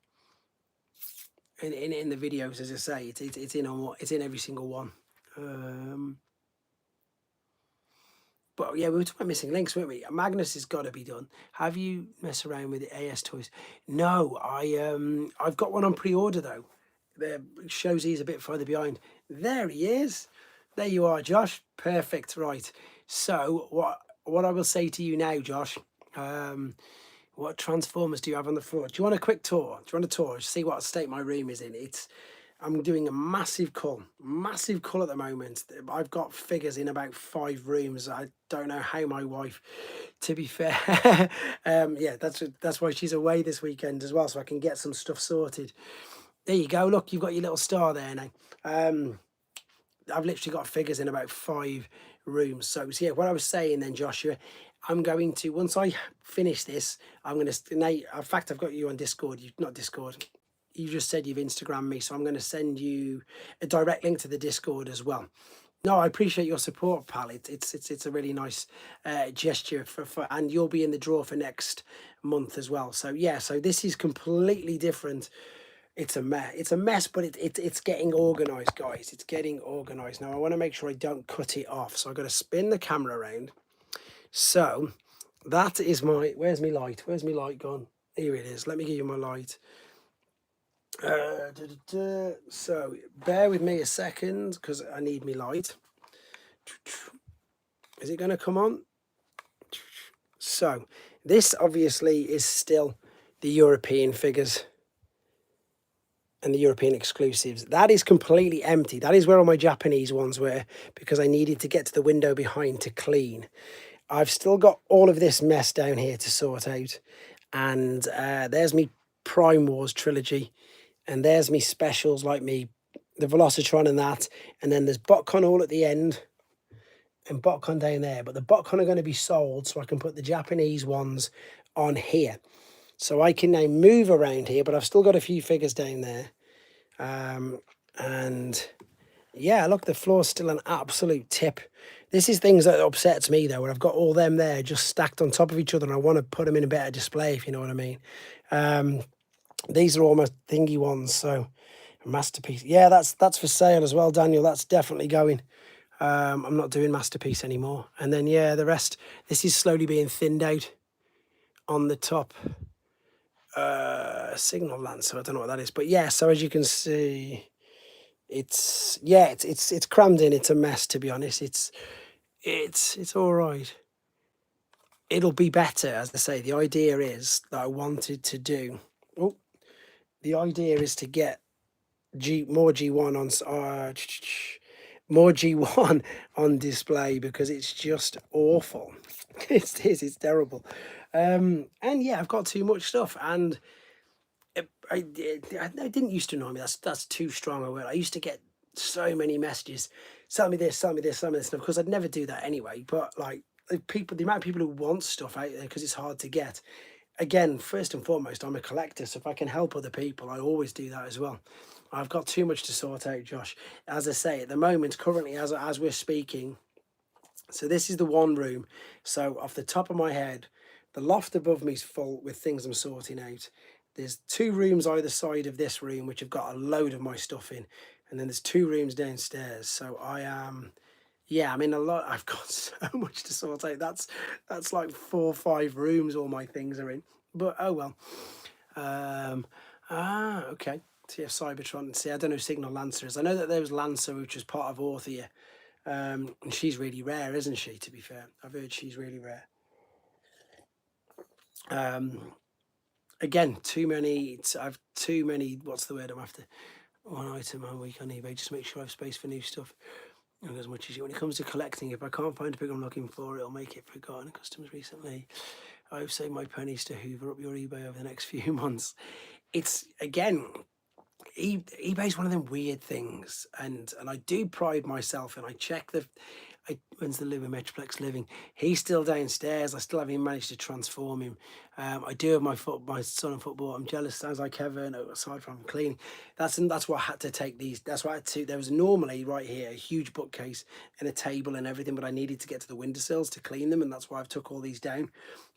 the videos, as I say, it's in every single one. But yeah, we were talking about missing links, weren't we? Magnus has got to be done. Have you messed around with the AS toys? No, I've got one on pre-order though. It shows he's a bit further behind. There he is. There you are, Josh. Perfect. Right. So what I will say to you now, Josh. What Transformers do you have on the floor? Do you want a quick tour? Do you want a tour? See what state my room is in. I'm doing a massive cull at the moment. I've got figures in about 5 rooms. I don't know how my wife, to be fair, yeah, that's why she's away this weekend as well, so I can get some stuff sorted. There you go. Look, you've got your little star there now. I've literally got figures in about 5 rooms. So yeah, what I was saying then, Joshua, I'm going to, once I finish this, I'm going to, now, in fact, I've got you on Discord. Not Discord. You just said you've Instagrammed me, so I'm going to send you a direct link to the Discord as well. No, I appreciate your support, pal. It's a really nice gesture for and you'll be in the draw for next month as well. So yeah, so this is completely different. It's a mess, but it's getting organised, guys. It's getting organised. Now I want to make sure I don't cut it off, so I've got to spin the camera around. So that is where's my light? Where's my light gone? Here it is. Let me give you my light. So bear with me a second because I need me light. Is it going to come on? So this obviously is still the European figures and the European exclusives. That is completely empty. That is where all my Japanese ones were, because I needed to get to the window behind to clean. I've still got all of this mess down here to sort out, and there's me Prime Wars trilogy, and there's me specials like me the Velocitron and that, and then there's BotCon all at the end and BotCon down there, but the BotCon are going to be sold, so I can put the Japanese ones on here. So I can now move around here, but I've still got a few figures down there. And Yeah, look, the floor's still an absolute tip. This is things that upsets me though, where I've got all them there just stacked on top of each other, and I want to put them in a better display, if you know what I mean. These are almost thingy ones, so masterpiece. Yeah, that's for sale as well, Daniel. That's definitely going. I'm not doing masterpiece anymore. And then yeah, the rest. This is slowly being thinned out on the top. Signal Lancer. I don't know what that is, but yeah. So as you can see, it's crammed in. It's a mess, to be honest. It's all right. It'll be better, as I say. The idea is that I wanted to do. Oh, the idea is to get more G1 on more G1 on display, because it's just awful. It's terrible. And yeah, I've got too much stuff, and it didn't used to annoy me. That's too strong a word. I used to get so many messages, sell me this, sell me this, sell me this, and of course I'd never do that anyway. But like the amount of people who want stuff out there because it's hard to get. Again, first and foremost, I'm a collector, so if I can help other people, I always do that as well. I've got too much to sort out, Josh. As I say, at the moment, currently, as we're speaking, so this is the one room. So off the top of my head, the loft above me is full with things I'm sorting out. There's 2 rooms either side of this room, which have got a load of my stuff in. And then there's 2 rooms downstairs. So I am, yeah, I'm in a lot. I've got so much to sort out. That's like 4 or 5 rooms all my things are in. But oh well. Okay. TF Cybertron. See, I don't know who Signal Lancer is. I know that there was Lancer, which was part of Orthia. And she's really rare, isn't she, to be fair? I've heard she's really rare. Again, I've too many, what's the word I'm after? One item a week on eBay, just make sure I have space for new stuff. And as much as when it comes to collecting, if I can't find a pick I'm looking for, it'll make it forgotten. Customers recently, I've saved my pennies to hoover up your eBay over the next few months. It's, again, eBay's one of them weird things, and I do pride myself, and I check when's the living Metroplex living. He's still downstairs. I still haven't even managed to transform him. I do have my son in football. I'm jealous. Sounds like Kevin. Aside from cleaning, that's why I had to take these. That's why I had to. There was normally right here a huge bookcase and a table and everything, but I needed to get to the windowsills to clean them, and that's why I've took all these down.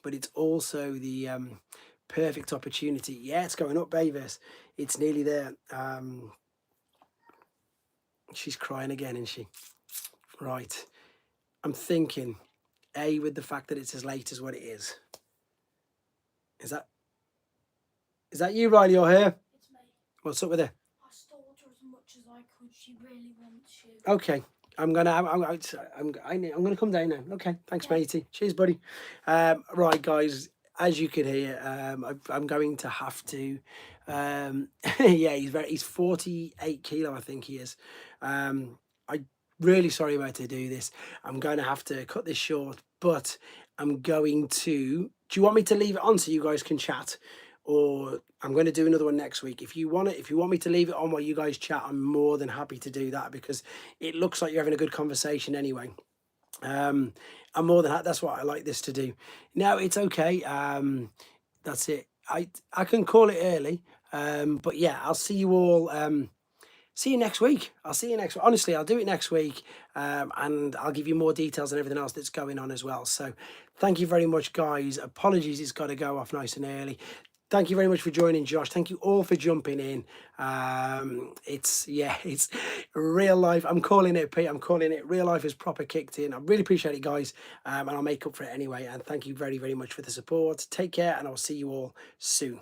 But it's also the perfect opportunity. Yeah, it's going up, Bavis. It's nearly there. She's crying again, isn't she? Right. I'm thinking, with the fact that it's as late as what it is. Is that you, Riley, or her? It's me. What's up with her? I stalled her as much as I could. She really wants you. Okay. I'm gonna come down now. Okay, thanks, matey. Cheers, buddy. Right, guys. As you can hear, I'm going to have to. Yeah, he's 48 kilo, I think he is. I really sorry about to do this. I'm going to have to cut this short, but I'm going to. Do you want me to leave it on so you guys can chat, or I'm going to do another one next week? If you want me to leave it on while you guys chat, I'm more than happy to do that, because it looks like you're having a good conversation anyway. I'm more than happy. That's what I like this to do. No, it's okay. That's it. I can call it early. But yeah, I'll see you all. See you next week. I'll see you next week. Honestly, I'll do it next week, and I'll give you more details and everything else that's going on as well. So thank you very much, guys. Apologies, it's got to go off nice and early. Thank you very much for joining, Josh. Thank you all for jumping in. It's real life. I'm calling it, Pete. I'm calling it. Real life is proper kicked in. I really appreciate it, guys. And I'll make up for it anyway. And thank you very, very much for the support. Take care, and I'll see you all soon.